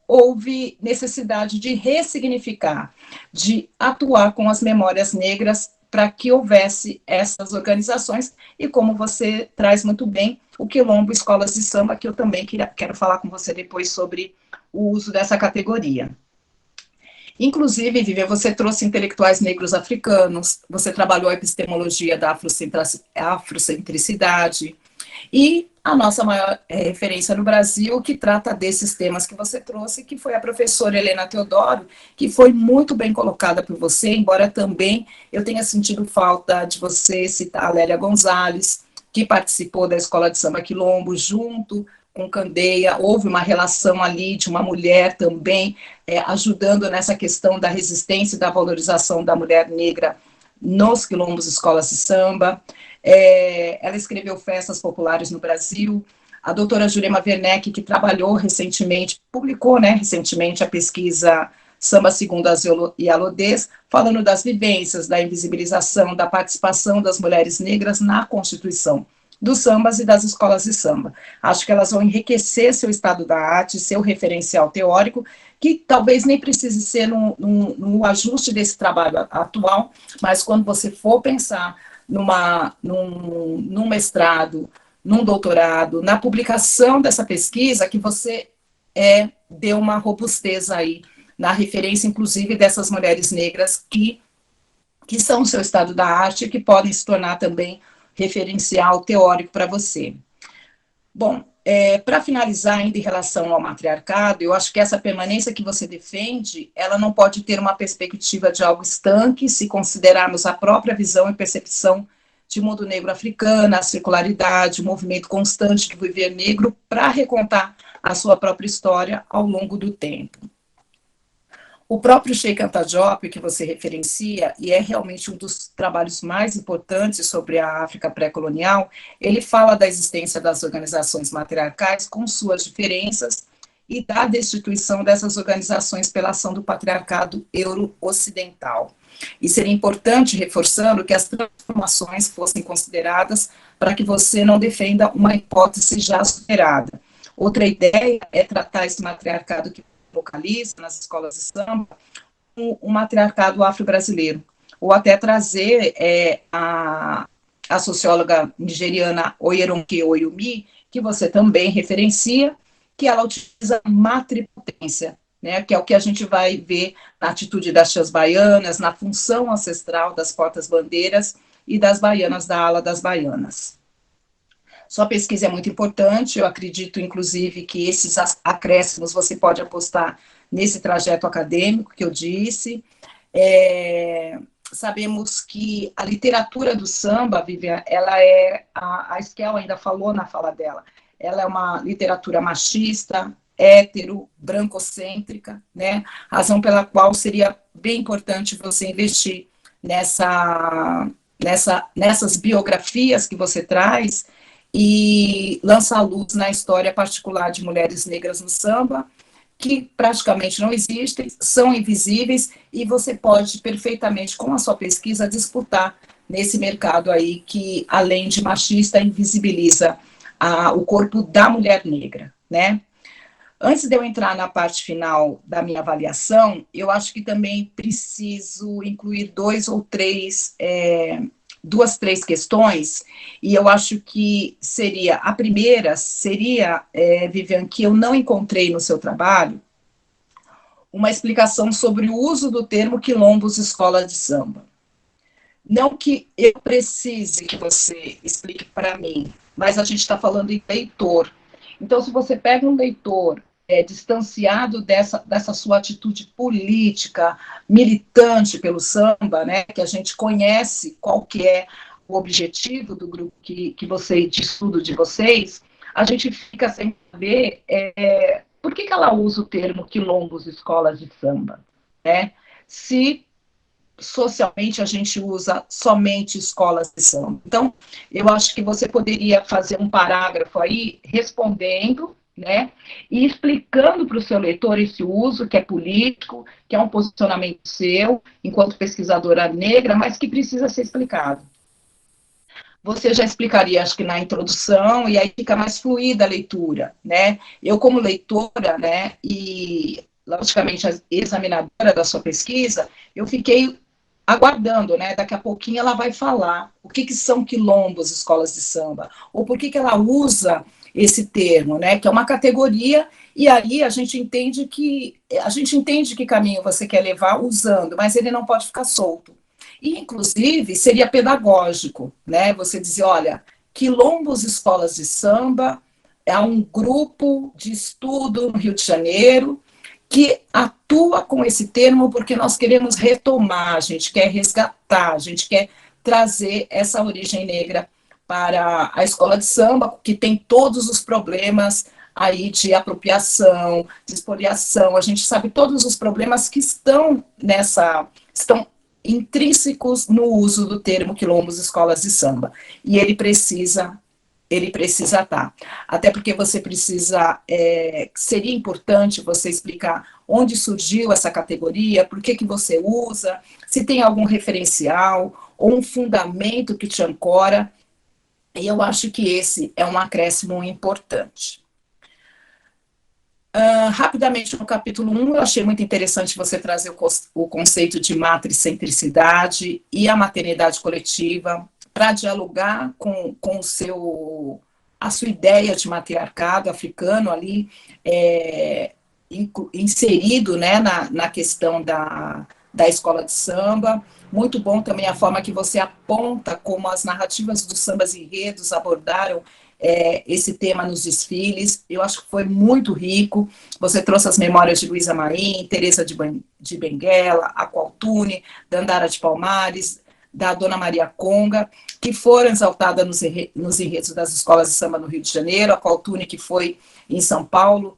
houve necessidade de ressignificar, de atuar com as memórias negras para que houvesse essas organizações, e como você traz muito bem, o Quilombo Escolas de Samba, que eu também quero falar com você depois sobre o uso dessa categoria. Inclusive, Vivian, você trouxe intelectuais negros africanos, você trabalhou a epistemologia da afrocentricidade, e a nossa maior referência no Brasil, que trata desses temas que você trouxe, que foi a professora Helena Teodoro, que foi muito bem colocada por você, embora também eu tenha sentido falta de você citar a Lélia Gonzalez, que participou da Escola de Samba Quilombo, junto com Candeia, houve uma relação ali de uma mulher também, ajudando nessa questão da resistência e da valorização da mulher negra nos quilombos escolas de samba. Ela escreveu Festas Populares no Brasil, a doutora Jurema Werneck, que trabalhou recentemente, publicou, né, recentemente a pesquisa Samba Segundo as Ialodês, falando das vivências, da invisibilização, da participação das mulheres negras na constituição dos sambas e das escolas de samba. Acho que elas vão enriquecer seu estado da arte, seu referencial teórico, que talvez nem precise ser no ajuste desse trabalho atual, mas quando você for pensar num mestrado, num doutorado, na publicação dessa pesquisa, que você dê uma robustez aí, na referência, inclusive, dessas mulheres negras que são o seu estado da arte e que podem se tornar também referencial teórico para você. Bom, para finalizar ainda em relação ao matriarcado, eu acho que essa permanência que você defende, ela não pode ter uma perspectiva de algo estanque, se considerarmos a própria visão e percepção de mundo negro africana, a circularidade, o movimento constante do viver negro para recontar a sua própria história ao longo do tempo. O próprio Sheikh Anta Diop, que você referencia, e é realmente um dos trabalhos mais importantes sobre a África pré-colonial, ele fala da existência das organizações matriarcais com suas diferenças e da destituição dessas organizações pela ação do patriarcado euro-ocidental. E seria importante, reforçando, que as transformações fossem consideradas para que você não defenda uma hipótese já superada. Outra ideia é tratar esse matriarcado que localiza nas escolas de samba um matriarcado afro-brasileiro, ou até trazer a socióloga nigeriana Oyeronke Oyumi, que você também referencia, que ela utiliza matripotência, né, que é o que a gente vai ver na atitude das tias baianas, na função ancestral das portas-bandeiras e das baianas da ala das baianas. Sua pesquisa é muito importante, eu acredito, inclusive, que esses acréscimos você pode apostar nesse trajeto acadêmico que eu disse. Sabemos que a literatura do samba, Vivian, ela a Esquel ainda falou na fala dela, ela é uma literatura machista, hétero, brancocêntrica, né? Razão pela qual seria bem importante você investir nessas biografias que você traz, e lança a luz na história particular de mulheres negras no samba, que praticamente não existem, são invisíveis, e você pode perfeitamente, com a sua pesquisa, disputar nesse mercado aí que, além de machista, invisibiliza o corpo da mulher negra, né? Antes de eu entrar na parte final da minha avaliação, eu acho que também preciso incluir duas, três questões, e eu acho que a primeira seria, Vivian, que eu não encontrei no seu trabalho, uma explicação sobre o uso do termo quilombos escola de samba. Não que eu precise que você explique para mim, mas a gente está falando em leitor. Então, se você pega um leitor distanciado dessa sua atitude política, militante pelo samba, né, que a gente conhece qual que é o objetivo do grupo de estudo de vocês, a gente fica sem saber por que ela usa o termo quilombos escolas de samba, né? Se socialmente a gente usa somente escolas de samba. Então, eu acho que você poderia fazer um parágrafo aí respondendo, né, e explicando para o seu leitor esse uso, que é político, que é um posicionamento seu, enquanto pesquisadora negra, mas que precisa ser explicado. Você já explicaria, acho que na introdução, e aí fica mais fluida a leitura, né? Eu, como leitora, né, e, logicamente, examinadora da sua pesquisa, eu fiquei aguardando, né? Daqui a pouquinho ela vai falar o que são quilombos, escolas de samba, ou por que ela usa esse termo, né? Que é uma categoria, e aí a gente entende que caminho você quer levar usando, mas ele não pode ficar solto. E, inclusive, seria pedagógico, né? Você dizer, olha, quilombos, escolas de samba, é um grupo de estudo no Rio de Janeiro que atua com esse termo porque nós queremos retomar, a gente quer resgatar, a gente quer trazer essa origem negra para a escola de samba, que tem todos os problemas aí de apropriação, de expoliação, a gente sabe todos os problemas que estão intrínsecos no uso do termo quilombos, escolas de samba, e ele precisa ele precisa estar. Até porque você precisa, seria importante você explicar onde surgiu essa categoria, por que você usa, se tem algum referencial ou um fundamento que te ancora, e eu acho que esse é um acréscimo importante. Rapidamente, no capítulo 1, eu achei muito interessante você trazer o conceito de matricentricidade e a maternidade coletiva para dialogar com a sua ideia de matriarcado africano ali, inserido, né, na questão da escola de samba. Muito bom também a forma que você aponta como as narrativas dos sambas e enredos abordaram esse tema nos desfiles. Eu acho que foi muito rico. Você trouxe as memórias de Luísa Maim, Teresa de Benguela, Aqualtune, Dandara de Palmares, da Dona Maria Conga, que foram exaltadas nos enredos das escolas de samba no Rio de Janeiro, Aqualtune, que foi em São Paulo,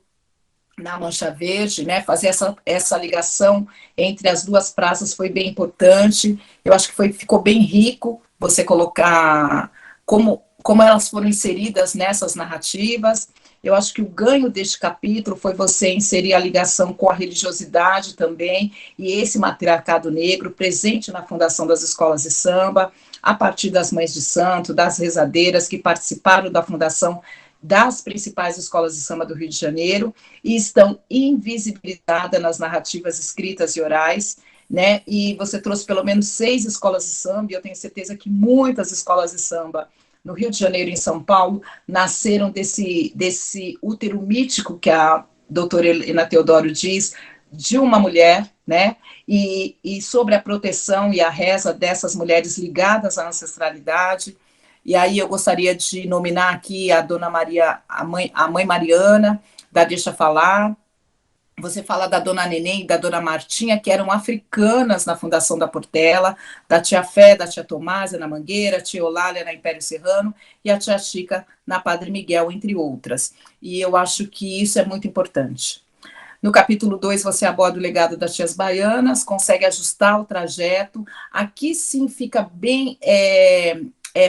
na Mancha Verde, né? Fazer essa ligação entre as duas praças foi bem importante. Eu acho que ficou bem rico você colocar como elas foram inseridas nessas narrativas. Eu acho que o ganho deste capítulo foi você inserir a ligação com a religiosidade também, e esse matriarcado negro presente na fundação das escolas de samba, a partir das mães de santo, das rezadeiras que participaram da fundação das principais escolas de samba do Rio de Janeiro e estão invisibilizadas nas narrativas escritas e orais, né? E você trouxe pelo menos 6 escolas de samba, e eu tenho certeza que muitas escolas de samba no Rio de Janeiro e em São Paulo nasceram desse útero mítico que a doutora Helena Teodoro diz, de uma mulher, né? E sobre a proteção e a reza dessas mulheres ligadas à ancestralidade. E aí eu gostaria de nominar aqui a Dona Maria, a mãe Mariana, da Deixa Falar. Você fala da Dona Neném e da Dona Martinha, que eram africanas na fundação da Portela, da Tia Fé, da Tia Tomásia na Mangueira, a Tia Eulália na Império Serrano e a Tia Chica na Padre Miguel, entre outras. E eu acho que isso é muito importante. No capítulo 2, você aborda o legado das tias baianas, consegue ajustar o trajeto. Aqui sim fica bem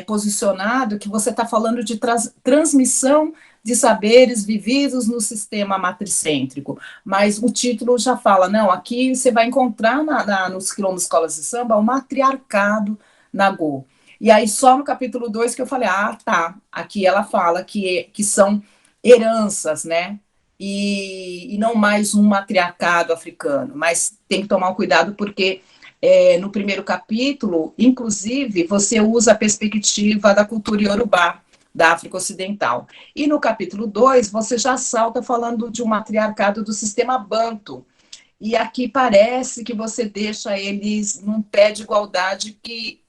posicionado que você está falando de transmissão de saberes vividos no sistema matricêntrico, mas o título já fala, não, aqui você vai encontrar nos quilombos escolas de samba o matriarcado Nagô. E aí só no capítulo 2 que eu falei, tá, aqui ela fala que são heranças, né, e não mais um matriarcado africano, mas tem que tomar um cuidado porque no primeiro capítulo, inclusive, você usa a perspectiva da cultura iorubá, da África Ocidental. E no capítulo 2, você já salta falando de um matriarcado do sistema banto. E aqui parece que você deixa eles num pé de igualdade que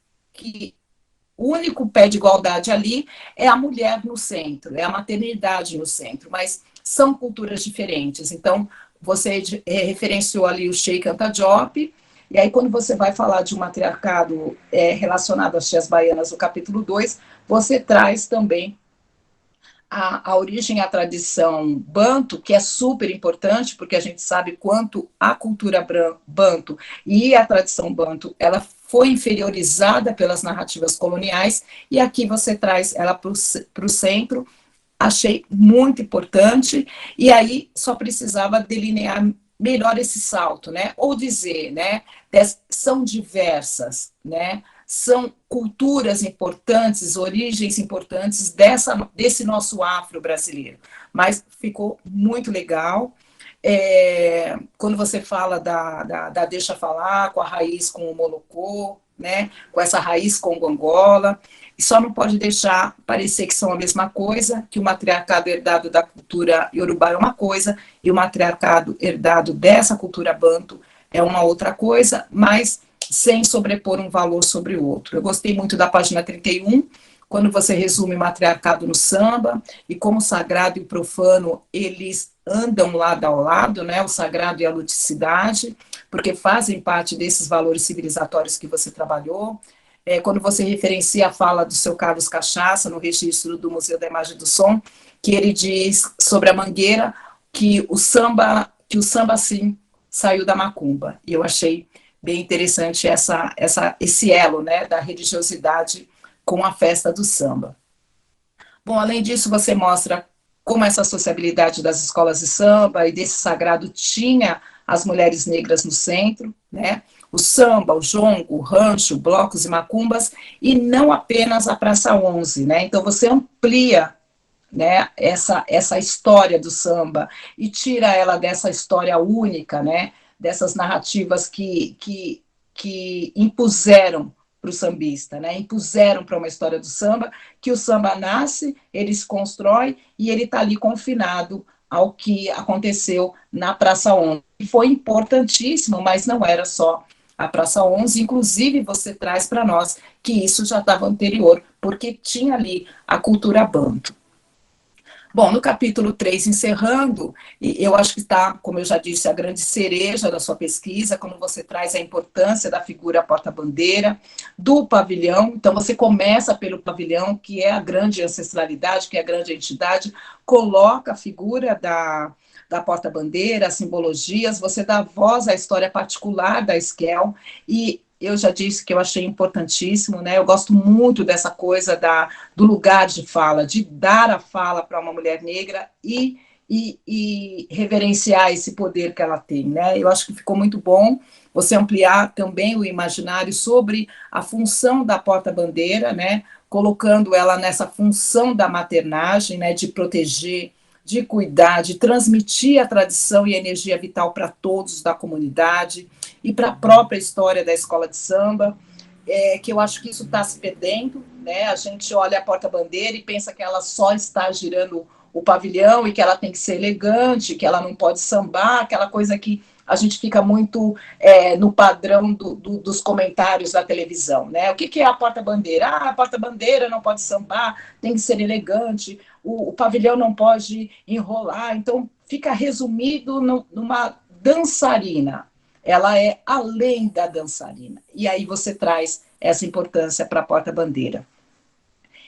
o único pé de igualdade ali é a mulher no centro, é a maternidade no centro, mas são culturas diferentes. Então, você referenciou ali o Sheik Anta Diop, e aí quando você vai falar de um matriarcado relacionado às tias baianas no capítulo 2, você traz também a origem e a tradição banto, que é super importante, porque a gente sabe quanto a cultura banto e a tradição banto, ela foi inferiorizada pelas narrativas coloniais, e aqui você traz ela para o centro. Achei muito importante, e aí só precisava delinear melhor esse salto, né? Ou dizer, né? São diversas, né? São culturas importantes, origens importantes desse nosso afro-brasileiro. Mas ficou muito legal. Quando você fala da Deixa Falar, com a raiz com o Molocô, né? Com essa raiz congo-angola, e só não pode deixar parecer que são a mesma coisa, que o matriarcado herdado da cultura iorubá é uma coisa, e o matriarcado herdado dessa cultura banto é uma outra coisa, mas sem sobrepor um valor sobre o outro. Eu gostei muito da página 31, quando você resume o matriarcado no samba, e como o sagrado e o profano, eles andam lado ao lado, né, o sagrado e a ludicidade, porque fazem parte desses valores civilizatórios que você trabalhou. Quando você referencia a fala do seu Carlos Cachaça, no registro do Museu da Imagem e do Som, que ele diz sobre a Mangueira que o samba sim, saiu da macumba. E eu achei bem interessante esse elo, né, da religiosidade com a festa do samba. Bom, além disso, você mostra como essa sociabilidade das escolas de samba e desse sagrado tinha as mulheres negras no centro, né? O samba, o jongo, o rancho, blocos e macumbas, e não apenas a Praça 11, né? Então você amplia, né, essa história do samba e tira ela dessa história única, né, dessas narrativas que impuseram para o sambista, né, impuseram para uma história do samba, que o samba nasce, ele se constrói e ele está ali confinado ao que aconteceu na Praça 11. Foi importantíssimo, mas não era só a Praça 11, inclusive você traz para nós que isso já estava anterior, porque tinha ali a cultura banto. Bom, no capítulo 3, encerrando, eu acho que está, como eu já disse, a grande cereja da sua pesquisa, quando você traz a importância da figura porta-bandeira, do pavilhão. Então, você começa pelo pavilhão, que é a grande ancestralidade, que é a grande entidade, coloca a figura da porta-bandeira, as simbologias, você dá voz à história particular da Esquel, e eu já disse que eu achei importantíssimo, né? Eu gosto muito dessa coisa do lugar de fala, de dar a fala para uma mulher negra e reverenciar esse poder que ela tem, né? Eu acho que ficou muito bom você ampliar também o imaginário sobre a função da porta-bandeira, né? Colocando ela nessa função da maternagem, né? De proteger, de cuidar, de transmitir a tradição e a energia vital para todos da comunidade e para a própria história da escola de samba, que eu acho que isso está se perdendo, né? A gente olha a porta-bandeira e pensa que ela só está girando o pavilhão e que ela tem que ser elegante, que ela não pode sambar, aquela coisa que a gente fica muito no padrão dos comentários da televisão, né? O que é a porta-bandeira? Ah, a porta-bandeira não pode sambar, tem que ser elegante, o pavilhão não pode enrolar, então fica resumido numa dançarina. Ela é além da dançarina. E aí você traz essa importância para a porta-bandeira.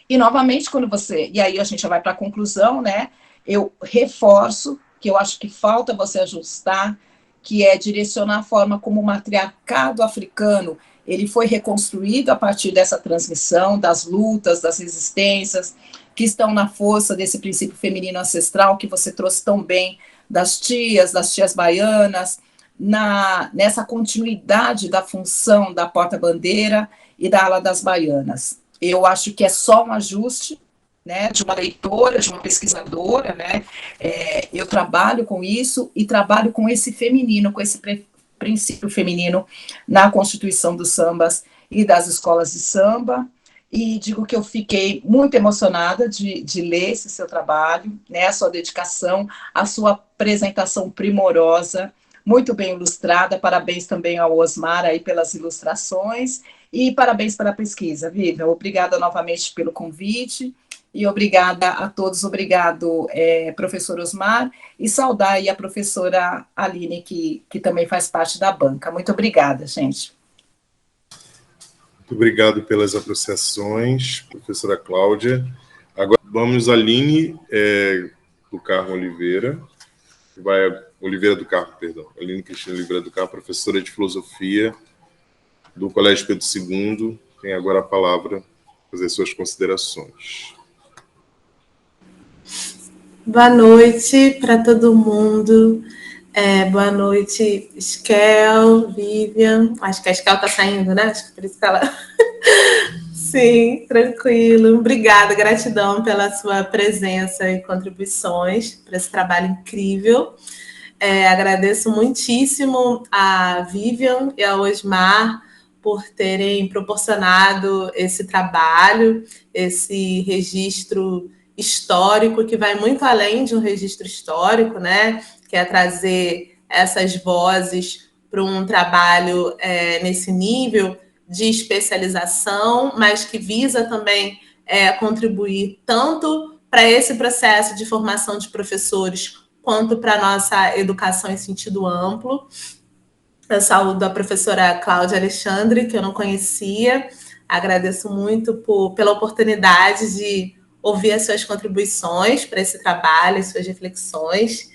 E, novamente, quando você... E aí a gente já vai para a conclusão, né? Eu reforço que eu acho que falta você ajustar, que é direcionar a forma como o matriarcado africano ele foi reconstruído a partir dessa transmissão, das lutas, das resistências, que estão na força desse princípio feminino ancestral que você trouxe tão bem das tias baianas, nessa continuidade da função da porta-bandeira e da ala das baianas. Eu acho que é só um ajuste, né, de uma leitora, de uma pesquisadora, né? Eu trabalho com isso e trabalho com esse feminino, com esse princípio feminino na constituição dos sambas e das escolas de samba, e digo que eu fiquei muito emocionada de ler esse seu trabalho, né, a sua dedicação, a sua apresentação primorosa, muito bem ilustrada. Parabéns também ao Osmar aí pelas ilustrações e parabéns pela pesquisa, Vivian. Obrigada novamente pelo convite e obrigada a todos. Obrigado, professor Osmar, e saudar aí a professora Aline, que também faz parte da banca. Muito obrigada, gente. Muito obrigado pelas apreciações, professora Cláudia. Agora vamos à Aline do Carmo Oliveira, Oliveira do Carmo, perdão. Aline Cristina Oliveira do Carmo, professora de filosofia do Colégio Pedro II, tem agora a palavra para fazer suas considerações. Boa noite para todo mundo. Boa noite, Esquel, Vivian. Acho que a Esquel está saindo, né? Acho que por isso que ela... Sim, tranquilo. Obrigada, gratidão pela sua presença e contribuições para esse trabalho incrível. Agradeço muitíssimo a Vivian e ao Osmar por terem proporcionado esse trabalho, esse registro histórico, que vai muito além de um registro histórico, né? Que é trazer essas vozes para um trabalho nesse nível de especialização, mas que visa também contribuir tanto para esse processo de formação de professores quanto para a nossa educação em sentido amplo. Eu saúdo a professora Cláudia Alexandre, que eu não conhecia. Agradeço muito pela oportunidade de ouvir as suas contribuições para esse trabalho, as suas reflexões.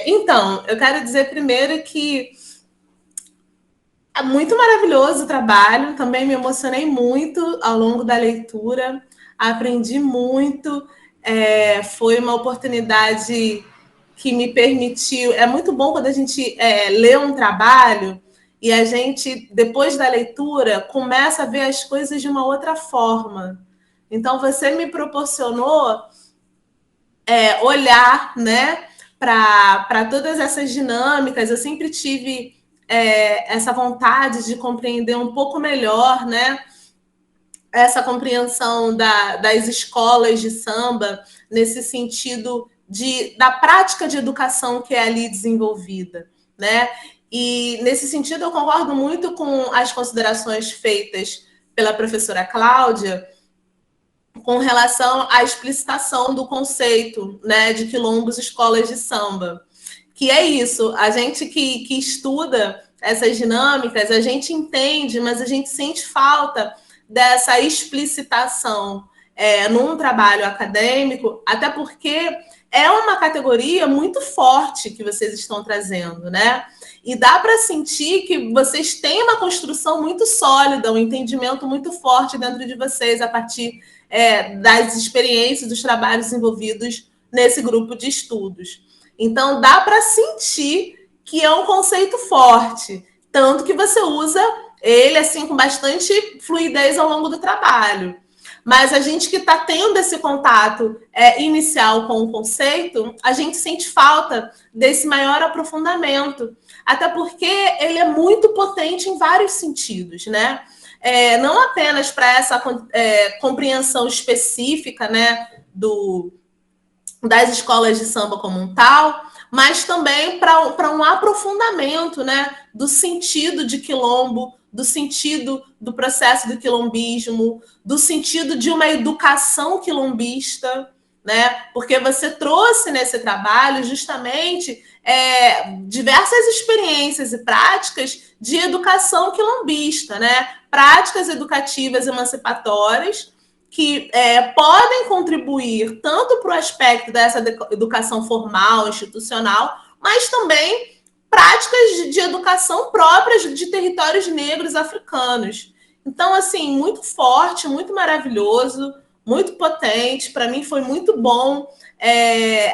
Então, eu quero dizer primeiro que é muito maravilhoso o trabalho, também me emocionei muito ao longo da leitura. aprendi muito. Foi uma oportunidade que me permitiu. É muito bom quando a gente lê um trabalho e a gente, depois da leitura, começa a ver as coisas de uma outra forma. Então, você me proporcionou olhar, né, para todas essas dinâmicas. Eu sempre tive essa vontade de compreender um pouco melhor, né, essa compreensão das escolas de samba, nesse sentido da prática de educação que é ali desenvolvida, né? E, nesse sentido, eu concordo muito com as considerações feitas pela professora Cláudia com relação à explicitação do conceito, né, de quilombos, escolas de samba. Que é isso, a gente que estuda essas dinâmicas, a gente entende, mas a gente sente falta dessa explicitação num trabalho acadêmico, até porque é uma categoria muito forte que vocês estão trazendo, né? E dá para sentir que vocês têm uma construção muito sólida, um entendimento muito forte dentro de vocês, a partir das experiências, dos trabalhos envolvidos nesse grupo de estudos. Então, dá para sentir que é um conceito forte, tanto que você usa ele assim com bastante fluidez ao longo do trabalho. Mas a gente que está tendo esse contato inicial com o conceito, a gente sente falta desse maior aprofundamento, até porque ele é muito potente em vários sentidos, né? Não apenas para essa compreensão específica, né, das escolas de samba como um tal, mas também para um aprofundamento, né, do sentido de quilombo, do sentido do processo do quilombismo, do sentido de uma educação quilombista, né? Porque você trouxe nesse trabalho justamente diversas experiências e práticas de educação quilombista, né? Práticas educativas emancipatórias que podem contribuir tanto para o aspecto dessa educação formal, institucional, mas também práticas de educação próprias de territórios negros africanos. Então, assim, muito forte, muito maravilhoso, muito potente. Para mim foi muito bom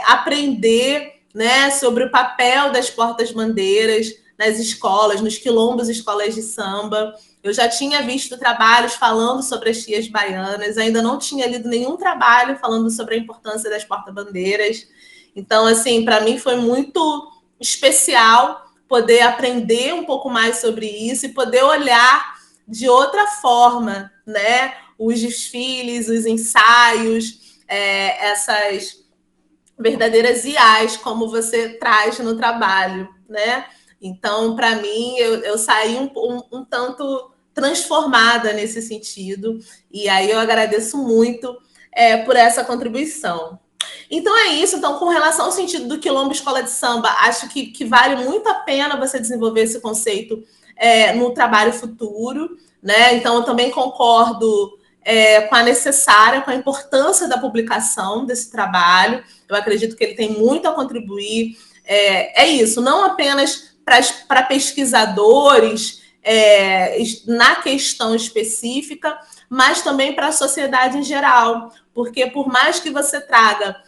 aprender, né, sobre o papel das portas-bandeiras nas escolas, nos quilombos e escolas de samba. Eu já tinha visto trabalhos falando sobre as tias baianas, ainda não tinha lido nenhum trabalho falando sobre a importância das porta-bandeiras. Então, assim, para mim foi muito especial poder aprender um pouco mais sobre isso e poder olhar de outra forma, né? Os desfiles, os ensaios, essas verdadeiras IAs, como você traz no trabalho, né? Então, para mim, eu saí um tanto transformada nesse sentido, e aí eu agradeço muito por essa contribuição. Então é isso. Então, com relação ao sentido do quilombo escola de samba, acho que vale muito a pena você desenvolver esse conceito no trabalho futuro, né? Então, eu também concordo com a importância da publicação desse trabalho. Eu acredito que ele tem muito a contribuir. Isso, não apenas para pesquisadores na questão específica, mas também para a sociedade em geral, porque por mais que você traga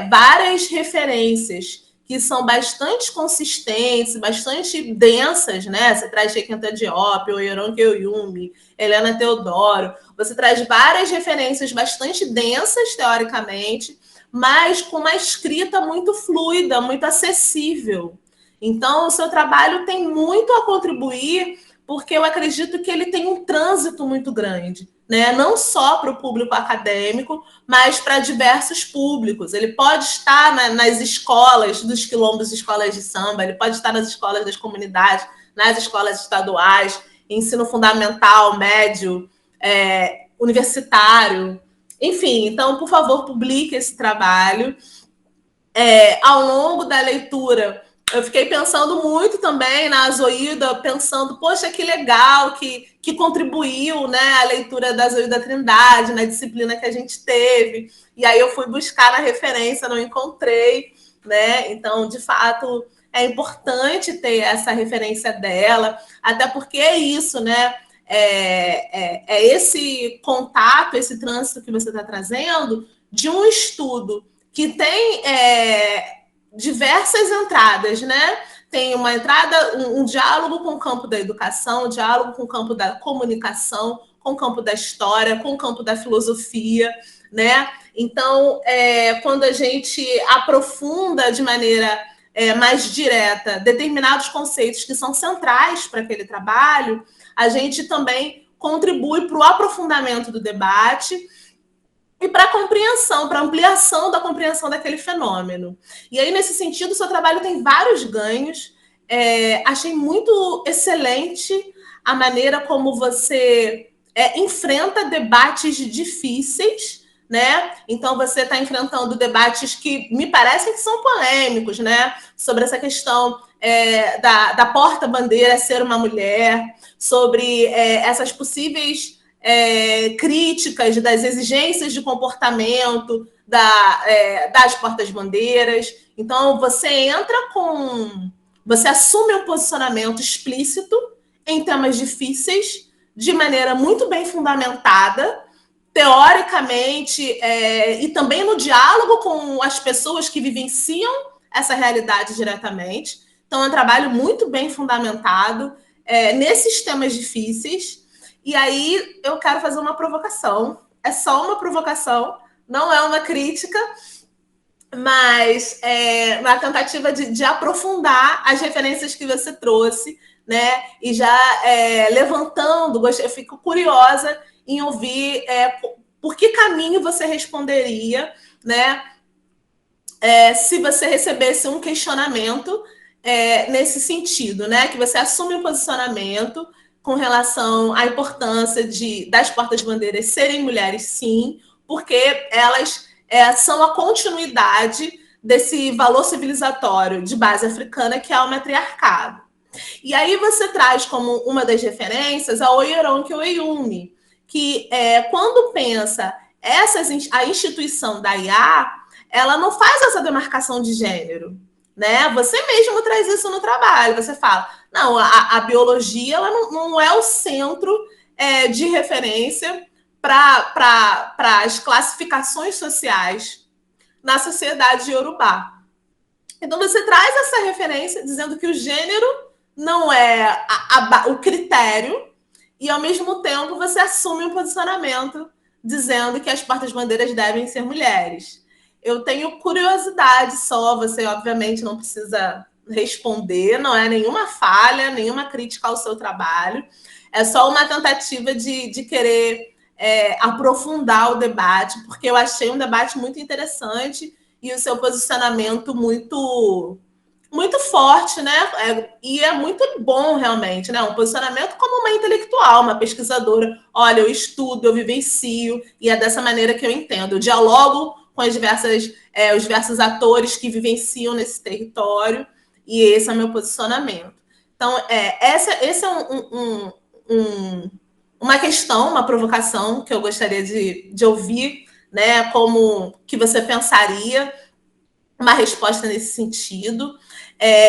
várias referências que são bastante consistentes, bastante densas, né? Você traz Cheikh Diop, Oyeron Keoyumi, Helena Teodoro, você traz várias referências bastante densas, teoricamente, mas com uma escrita muito fluida, muito acessível. Então, o seu trabalho tem muito a contribuir, porque eu acredito que ele tem um trânsito muito grande, né? Não só para o público acadêmico, mas para diversos públicos. Ele pode estar nas escolas dos quilombos e escolas de samba, ele pode estar nas escolas das comunidades, nas escolas estaduais, ensino fundamental, médio, universitário. Enfim, então, por favor, publique esse trabalho. Ao longo da leitura, eu fiquei pensando muito também na Zoída, pensando, poxa, que legal que contribuiu, né, a leitura da Zoída Trindade, na disciplina que a gente teve. E aí eu fui buscar na referência, não encontrei, né? Então, de fato, é importante ter essa referência dela, até porque é isso, né? esse contato, esse trânsito que você está trazendo de um estudo que tem diversas entradas, né? Tem uma entrada, um diálogo com o campo da educação, um diálogo com o campo da comunicação, com o campo da história, com o campo da filosofia, né? Então, quando a gente aprofunda de maneira mais direta determinados conceitos que são centrais para aquele trabalho, a gente também contribui para o aprofundamento do debate e para a compreensão, para a ampliação da compreensão daquele fenômeno. E aí, nesse sentido, o seu trabalho tem vários ganhos. Achei muito excelente a maneira como você enfrenta debates difíceis, né? Então, você está enfrentando debates que me parecem que são polêmicos, né? Sobre essa questão da porta-bandeira ser uma mulher, sobre essas possíveis críticas das exigências de comportamento das portas-bandeiras. Então, você assume um posicionamento explícito em temas difíceis, de maneira muito bem fundamentada, teoricamente, e também no diálogo com as pessoas que vivenciam essa realidade diretamente. Então, é um trabalho muito bem fundamentado nesses temas difíceis. E aí, eu quero fazer uma provocação. É só uma provocação, não é uma crítica, mas uma tentativa de aprofundar as referências que você trouxe, né? E já levantando, eu fico curiosa em ouvir por que caminho você responderia, né? Se você recebesse um questionamento nesse sentido, né? Que você assume um posicionamento com relação à importância das portas-bandeiras serem mulheres, sim, porque elas são a continuidade desse valor civilizatório de base africana, que é o matriarcado. E aí você traz como uma das referências a Oyeronke Oyeyumi, que quando pensa a instituição da IA, ela não faz essa demarcação de gênero, né? Você mesmo traz isso no trabalho, você fala, não, a biologia ela não é o centro de referência para as classificações sociais na sociedade iorubá. Então, você traz essa referência dizendo que o gênero não é o critério e, ao mesmo tempo, você assume um posicionamento dizendo que as portas-bandeiras devem ser mulheres. Eu tenho curiosidade só, você, obviamente, não precisa responder, não é nenhuma falha, nenhuma crítica ao seu trabalho, é só uma tentativa de querer aprofundar o debate, porque eu achei um debate muito interessante e o seu posicionamento muito, muito forte, né? E é muito bom, realmente, né? Um posicionamento como uma intelectual, uma pesquisadora. Olha, eu estudo, eu vivencio, e é dessa maneira que eu entendo. Eu dialogo com os diversos atores que vivenciam nesse território, e esse é o meu posicionamento. Então, esse é uma questão, uma provocação que eu gostaria de ouvir, né? Como que você pensaria uma resposta nesse sentido.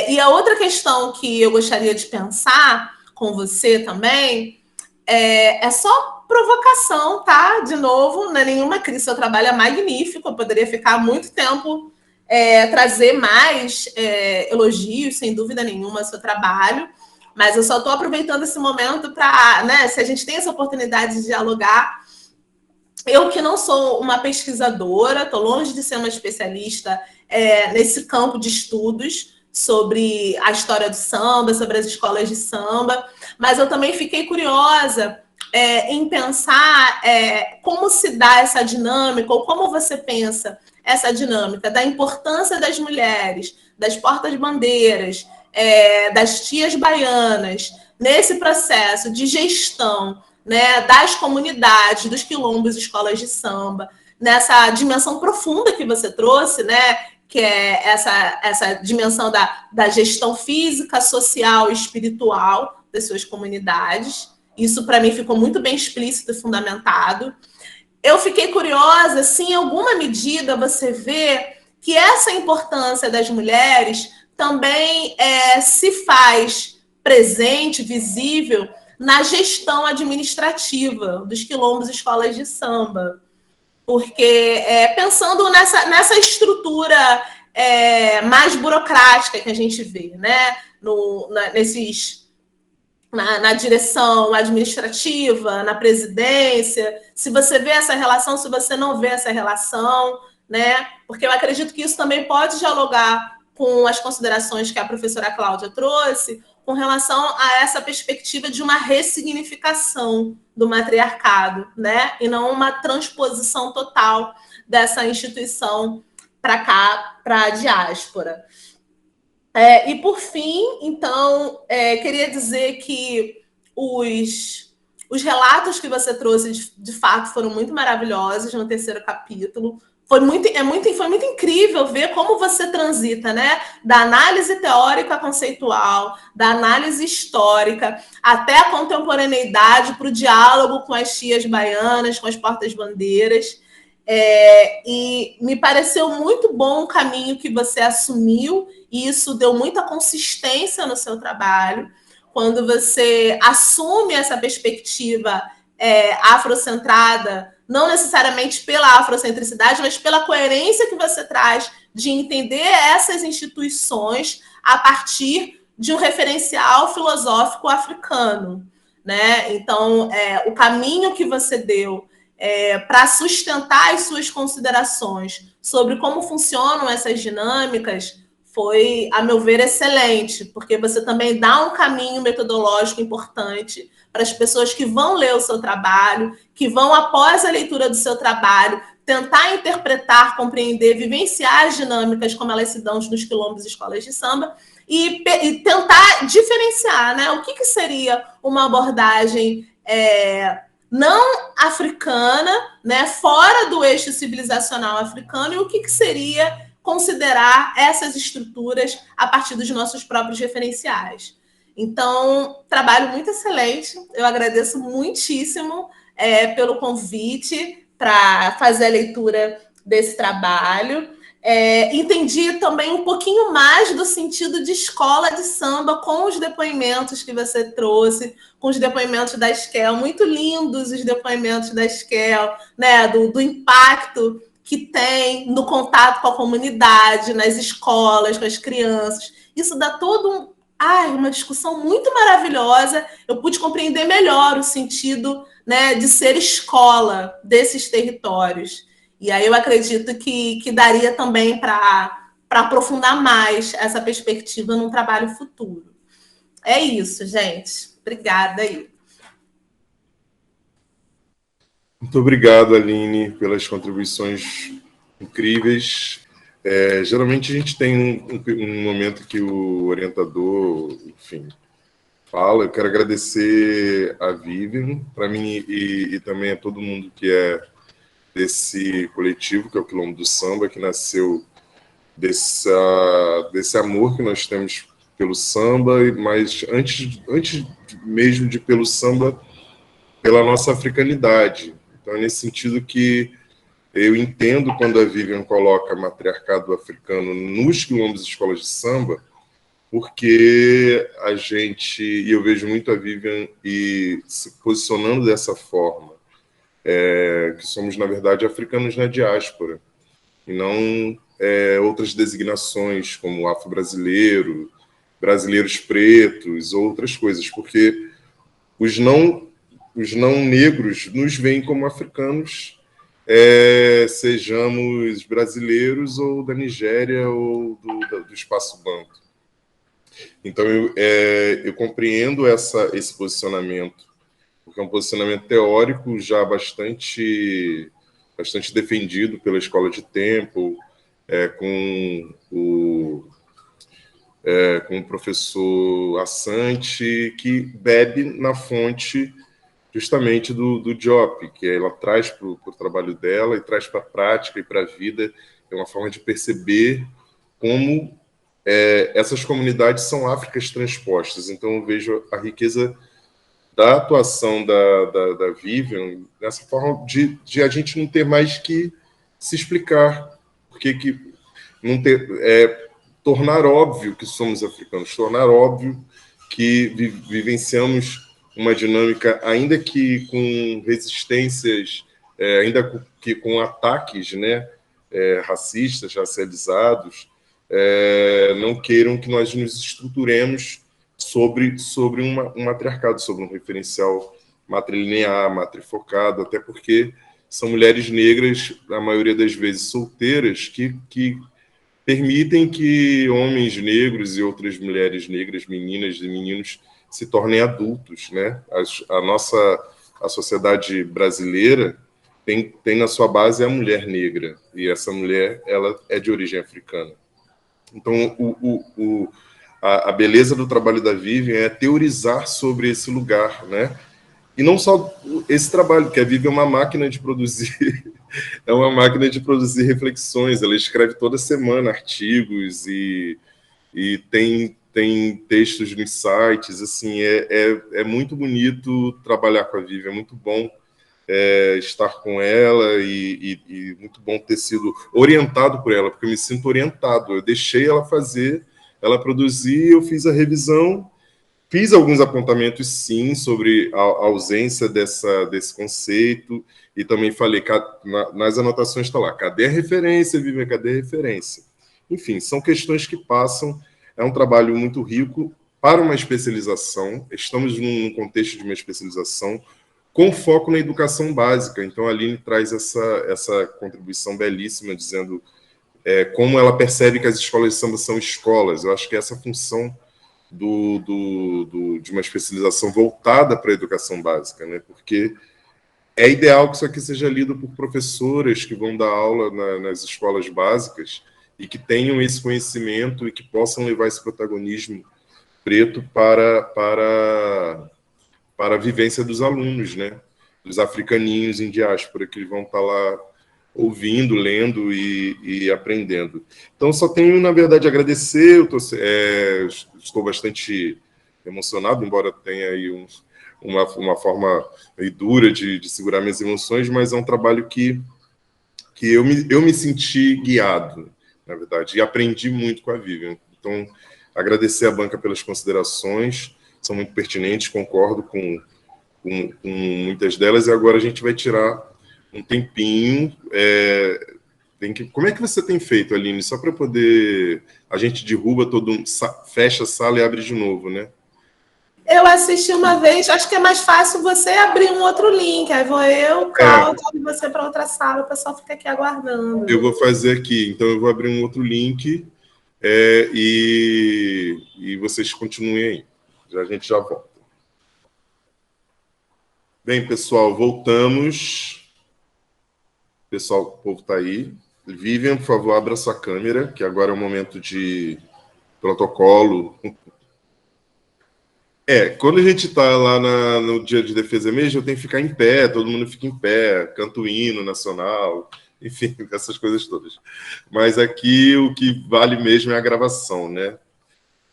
E a outra questão que eu gostaria de pensar com você também é só provocação, tá? De novo, não é nenhuma crise, seu trabalho é magnífico, eu poderia ficar muito tempo trazer mais elogios, sem dúvida nenhuma, ao seu trabalho, mas eu só estou aproveitando esse momento para, né, se a gente tem essa oportunidade de dialogar. Eu que não sou uma pesquisadora, estou longe de ser uma especialista nesse campo de estudos sobre a história do samba, sobre as escolas de samba, mas eu também fiquei curiosa em pensar como se dá essa dinâmica, ou como você pensa essa dinâmica da importância das mulheres, das portas-bandeiras, das tias baianas, nesse processo de gestão, né, das comunidades, dos quilombos, escolas de samba, nessa dimensão profunda que você trouxe, né, que é essa dimensão da gestão física, social e espiritual das suas comunidades. Isso, para mim, ficou muito bem explícito e fundamentado. Eu fiquei curiosa se, em alguma medida, você vê que essa importância das mulheres também se faz presente, visível, na gestão administrativa dos quilombos e escolas de samba. Porque, pensando nessa estrutura mais burocrática que a gente vê, né? Na direção administrativa, na presidência, se você vê essa relação, se você não vê essa relação, né? Porque eu acredito que isso também pode dialogar com as considerações que a professora Cláudia trouxe com relação a essa perspectiva de uma ressignificação do matriarcado, né? E não uma transposição total dessa instituição para cá, para a diáspora. E, por fim, então, queria dizer que os relatos que você trouxe, de fato, foram muito maravilhosos no terceiro capítulo. Foi muito incrível ver como você transita, né? Da análise teórica conceitual, da análise histórica, até a contemporaneidade para o diálogo com as tias baianas, com as portas-bandeiras. E me pareceu muito bom o caminho que você assumiu, e isso deu muita consistência no seu trabalho, quando você assume essa perspectiva afrocentrada, não necessariamente pela afrocentricidade, mas pela coerência que você traz de entender essas instituições a partir de um referencial filosófico africano, né? Então, o caminho que você deu para sustentar as suas considerações sobre como funcionam essas dinâmicas foi, a meu ver, excelente, porque você também dá um caminho metodológico importante para as pessoas que vão ler o seu trabalho, que vão, após a leitura do seu trabalho, tentar interpretar, compreender, vivenciar as dinâmicas como elas se dão nos quilombos e escolas de samba e tentar diferenciar, né? O que seria uma abordagem não africana, né, fora do eixo civilizacional africano, e o que seria considerar essas estruturas a partir dos nossos próprios referenciais. Então, trabalho muito excelente. Eu agradeço muitíssimo pelo convite para fazer a leitura desse trabalho. Entendi também um pouquinho mais do sentido de escola de samba com os depoimentos que você trouxe, com os depoimentos da Esquel, muito lindos os depoimentos da Esquel, né, do impacto que tem no contato com a comunidade, nas escolas, com as crianças. Isso dá todo uma discussão muito maravilhosa. Eu pude compreender melhor o sentido, né, de ser escola desses territórios. E aí eu acredito que daria também para aprofundar mais essa perspectiva num trabalho futuro. É isso, gente. Obrigada aí. Muito obrigado, Aline, pelas contribuições incríveis. Geralmente a gente tem um momento que o orientador, enfim, fala. Eu quero agradecer a Vivian, para mim, e também a todo mundo que é desse coletivo, que é o Quilombo do Samba, que nasceu desse amor que nós temos pelo samba, mas antes mesmo de pelo samba, pela nossa africanidade. Então, é nesse sentido que eu entendo quando a Vivian coloca matriarcado africano nos quilombos e escolas de samba, porque e eu vejo muito a Vivian se posicionando dessa forma, que somos, na verdade, africanos na diáspora, e não outras designações como afro-brasileiro, brasileiros pretos, outras coisas, porque os não negros nos veem como africanos, sejamos brasileiros ou da Nigéria ou do espaço banto. Então, eu compreendo esse posicionamento, porque é um posicionamento teórico já bastante defendido pela Escola de Temple, com o professor Assante, que bebe na fonte justamente do Diop, que ela traz para o trabalho dela e traz para a prática e para a vida. É uma forma de perceber como essas comunidades são Áfricas transpostas. Então, eu vejo a riqueza da atuação da Vivian nessa forma de a gente não ter mais que se explicar, porque não ter... tornar óbvio que somos africanos, tornar óbvio que vivenciamos uma dinâmica, ainda que com resistências, que com ataques, né, racistas, racializados, não queiram que nós nos estruturemos sobre um matriarcado, sobre um referencial matrilinear, matrifocado, até porque são mulheres negras, a maioria das vezes solteiras, que permitem que homens negros e outras mulheres negras, meninas e meninos, se tornem adultos, né? A sociedade brasileira tem na sua base a mulher negra, e essa mulher, ela é de origem africana. Então, a beleza do trabalho da Vivian é teorizar sobre esse lugar, né? E não só esse trabalho, que a Vivian é uma máquina de produzir, é uma máquina de produzir reflexões. Ela escreve toda semana artigos e tem textos nos sites. Assim, é muito bonito trabalhar com a Vivian, é muito bom estar com ela e muito bom ter sido orientado por ela, porque eu me sinto orientado. Eu deixei ela fazer, ela produzir, eu fiz a revisão, fiz alguns apontamentos, sim, sobre a ausência desse conceito, e também falei, nas anotações está lá, cadê a referência, Vivian, cadê a referência? Enfim, são questões que passam, é um trabalho muito rico para uma especialização, estamos num contexto de uma especialização com foco na educação básica. Então, a Aline traz essa contribuição belíssima, dizendo como ela percebe que as escolas de samba são escolas. Eu acho que essa é a função de uma especialização voltada para a educação básica, né? Porque é ideal que isso aqui seja lido por professoras que vão dar aula nas escolas básicas e que tenham esse conhecimento e que possam levar esse protagonismo preto para a vivência dos alunos, né? Dos africaninhos em diáspora, que vão estar lá ouvindo, lendo e aprendendo. Então, só tenho, na verdade, a agradecer. Estou bastante emocionado, embora tenha aí uma forma meio dura de segurar minhas emoções, mas é um trabalho que eu me senti guiado, na verdade, e aprendi muito com a Vivian. Então, agradecer à banca pelas considerações, são muito pertinentes, concordo com muitas delas, e agora a gente vai tirar um tempinho. Como é que você tem feito, Aline? Só para poder... A gente derruba fecha a sala e abre de novo, né? Eu assisti uma vez, acho que é mais fácil você abrir um outro link. Aí vou eu, Cláudia, e você para outra sala, o pessoal fica aqui aguardando. Eu vou fazer aqui, então eu vou abrir um outro link e vocês continuem aí. A gente já volta. Bem, pessoal, voltamos. Pessoal, o povo está aí. Vivian, por favor, abra sua câmera, que agora é o momento de protocolo. Quando a gente está lá no dia de defesa mesmo, eu tenho que ficar em pé, todo mundo fica em pé, canta o hino nacional, enfim, essas coisas todas. Mas aqui o que vale mesmo é a gravação, né?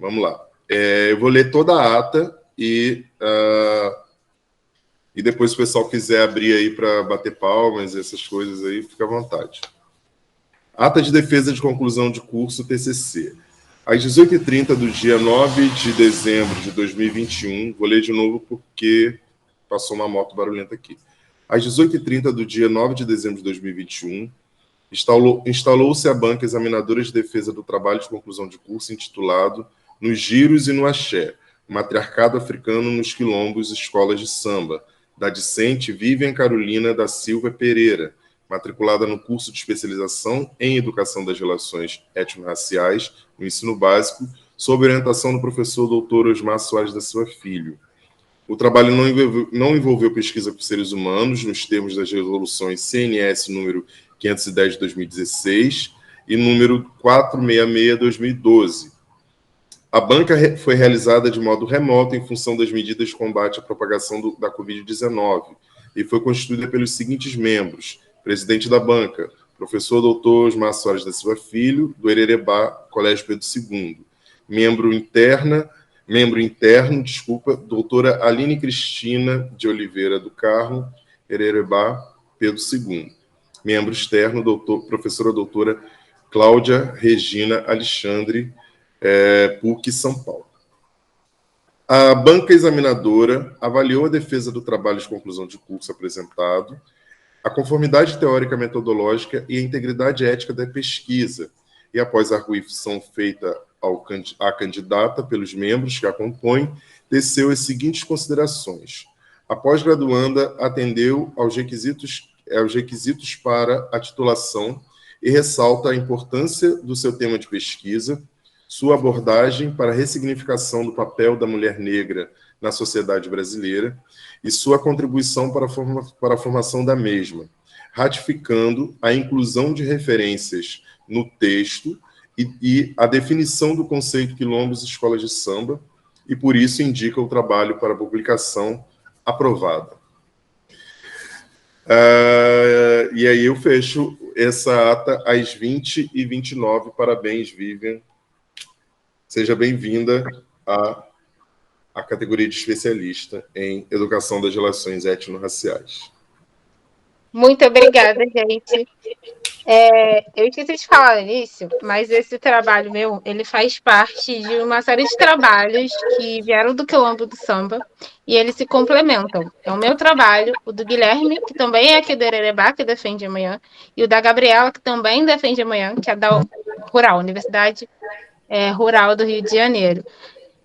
Vamos lá. Eu vou ler toda a ata e depois, se o pessoal quiser abrir aí para bater palmas, essas coisas aí, fica à vontade. Ata de defesa de conclusão de curso TCC. Às 18h30 do dia 9 de dezembro de 2021, vou ler de novo porque passou uma moto barulhenta aqui. Às 18h30 do dia 9 de dezembro de 2021, instalou-se a banca examinadora de defesa do trabalho de conclusão de curso intitulado Nos Giros e no Axé, Matriarcado Africano nos Quilombos, Escolas de Samba, da discente Vivian Carolina da Silva Pereira, matriculada no curso de especialização em Educação das Relações Étnico-Raciais, no ensino básico, sob orientação do professor Dr. Osmar Soares da Silva Filho. O trabalho não envolveu pesquisa com seres humanos, nos termos das resoluções CNS número 510 de 2016 e número 466 de 2012. A banca foi realizada de modo remoto em função das medidas de combate à propagação da Covid-19 e foi constituída pelos seguintes membros: presidente da banca, professor doutor Osmar Soares da Silva Filho, do Hererebá, Colégio Pedro II. Membro interno, doutora Aline Cristina de Oliveira do Carmo, Hererebá, Pedro II. Membro externo, professora doutora Cláudia Regina Alexandre, PUC São Paulo. A banca examinadora avaliou a defesa do trabalho de conclusão de curso apresentado, a conformidade teórica metodológica e a integridade ética da pesquisa, e após a arguição feita à candidata pelos membros que a compõem, teceu as seguintes considerações. A pós-graduanda atendeu aos requisitos para a titulação e ressalta a importância do seu tema de pesquisa, sua abordagem para a ressignificação do papel da mulher negra na sociedade brasileira e sua contribuição para a formação da mesma, ratificando a inclusão de referências no texto e a definição do conceito quilombos e escolas de samba, e por isso indica o trabalho para publicação aprovada. E aí eu fecho essa ata às 20h29. Parabéns, Vivian. Seja bem-vinda à categoria de especialista em educação das relações étnico-raciais. Muito obrigada, gente. Eu esqueci de falar no início, mas esse trabalho meu, ele faz parte de uma série de trabalhos que vieram do Quilombo do Samba e eles se complementam. É o meu trabalho, o do Guilherme, que também é aqui do Hererebá, que defende amanhã, e o da Gabriela, que também defende amanhã, que é da Rural, Universidade Rural do Rio de Janeiro.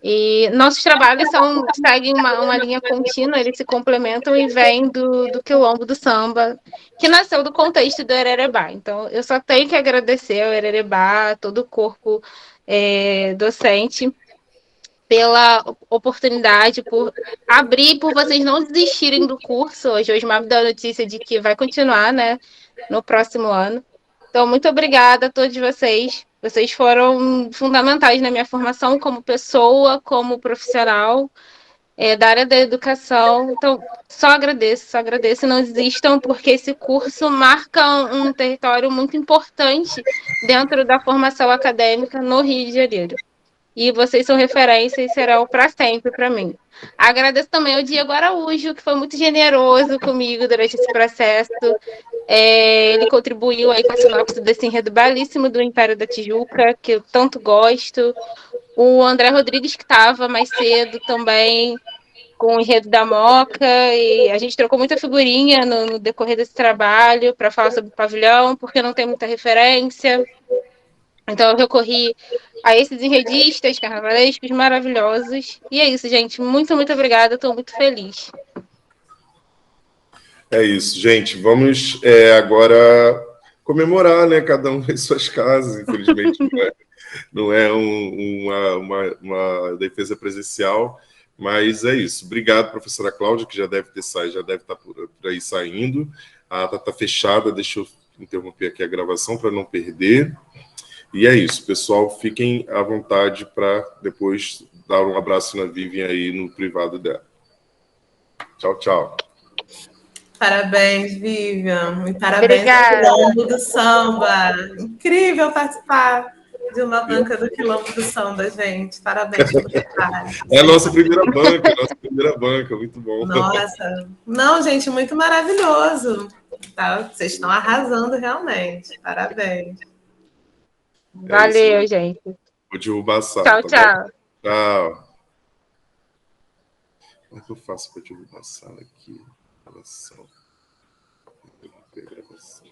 E nossos trabalhos seguem uma linha contínua, eles se complementam e vêm do Quilombo do Samba, que nasceu do contexto do Hererebá. Então, eu só tenho que agradecer ao Hererebá, todo o corpo docente, pela oportunidade, por abrir, por vocês não desistirem do curso. Hoje o Osmar me deu a notícia de que vai continuar, né, no próximo ano. Então, muito obrigada a todos vocês. Vocês foram fundamentais na minha formação como pessoa, como profissional da área da educação. Então, só agradeço e não desistam, porque esse curso marca um território muito importante dentro da formação acadêmica no Rio de Janeiro. E vocês são referência e serão para sempre para mim. Agradeço também ao Diego Araújo, que foi muito generoso comigo durante esse processo. Ele contribuiu aí com a sinopse desse enredo belíssimo do Império da Tijuca, que eu tanto gosto. O André Rodrigues, que estava mais cedo também, com o enredo da Moca, e a gente trocou muita figurinha no decorrer desse trabalho para falar sobre o pavilhão, porque não tem muita referência. Então, eu recorri a esses enredistas carnavalescos maravilhosos. E é isso, gente. Muito, muito obrigada. Estou muito feliz. É isso, gente. Vamos agora comemorar, né? Cada um em suas casas. Infelizmente, não é uma defesa presencial, mas é isso. Obrigado, professora Cláudia, que já deve estar por aí saindo. A ata está fechada. Deixa eu interromper aqui a gravação para não perder. E é isso, pessoal. Fiquem à vontade para depois dar um abraço na Vivian aí no privado dela. Tchau, tchau. Parabéns, Vivian. E parabéns ao Quilombo do Samba. Incrível participar de uma banca do Quilombo do Samba, gente. Parabéns pelo trabalho. É a nossa primeira banca, muito bom. Nossa. Não, gente, muito maravilhoso. Tá? Vocês estão arrasando realmente. Parabéns. Valeu, gente. Vou derrubar a sala. Tchau, tchau. Tchau. Como é que eu faço para derrubar a sala aqui? Gravação. Gravação.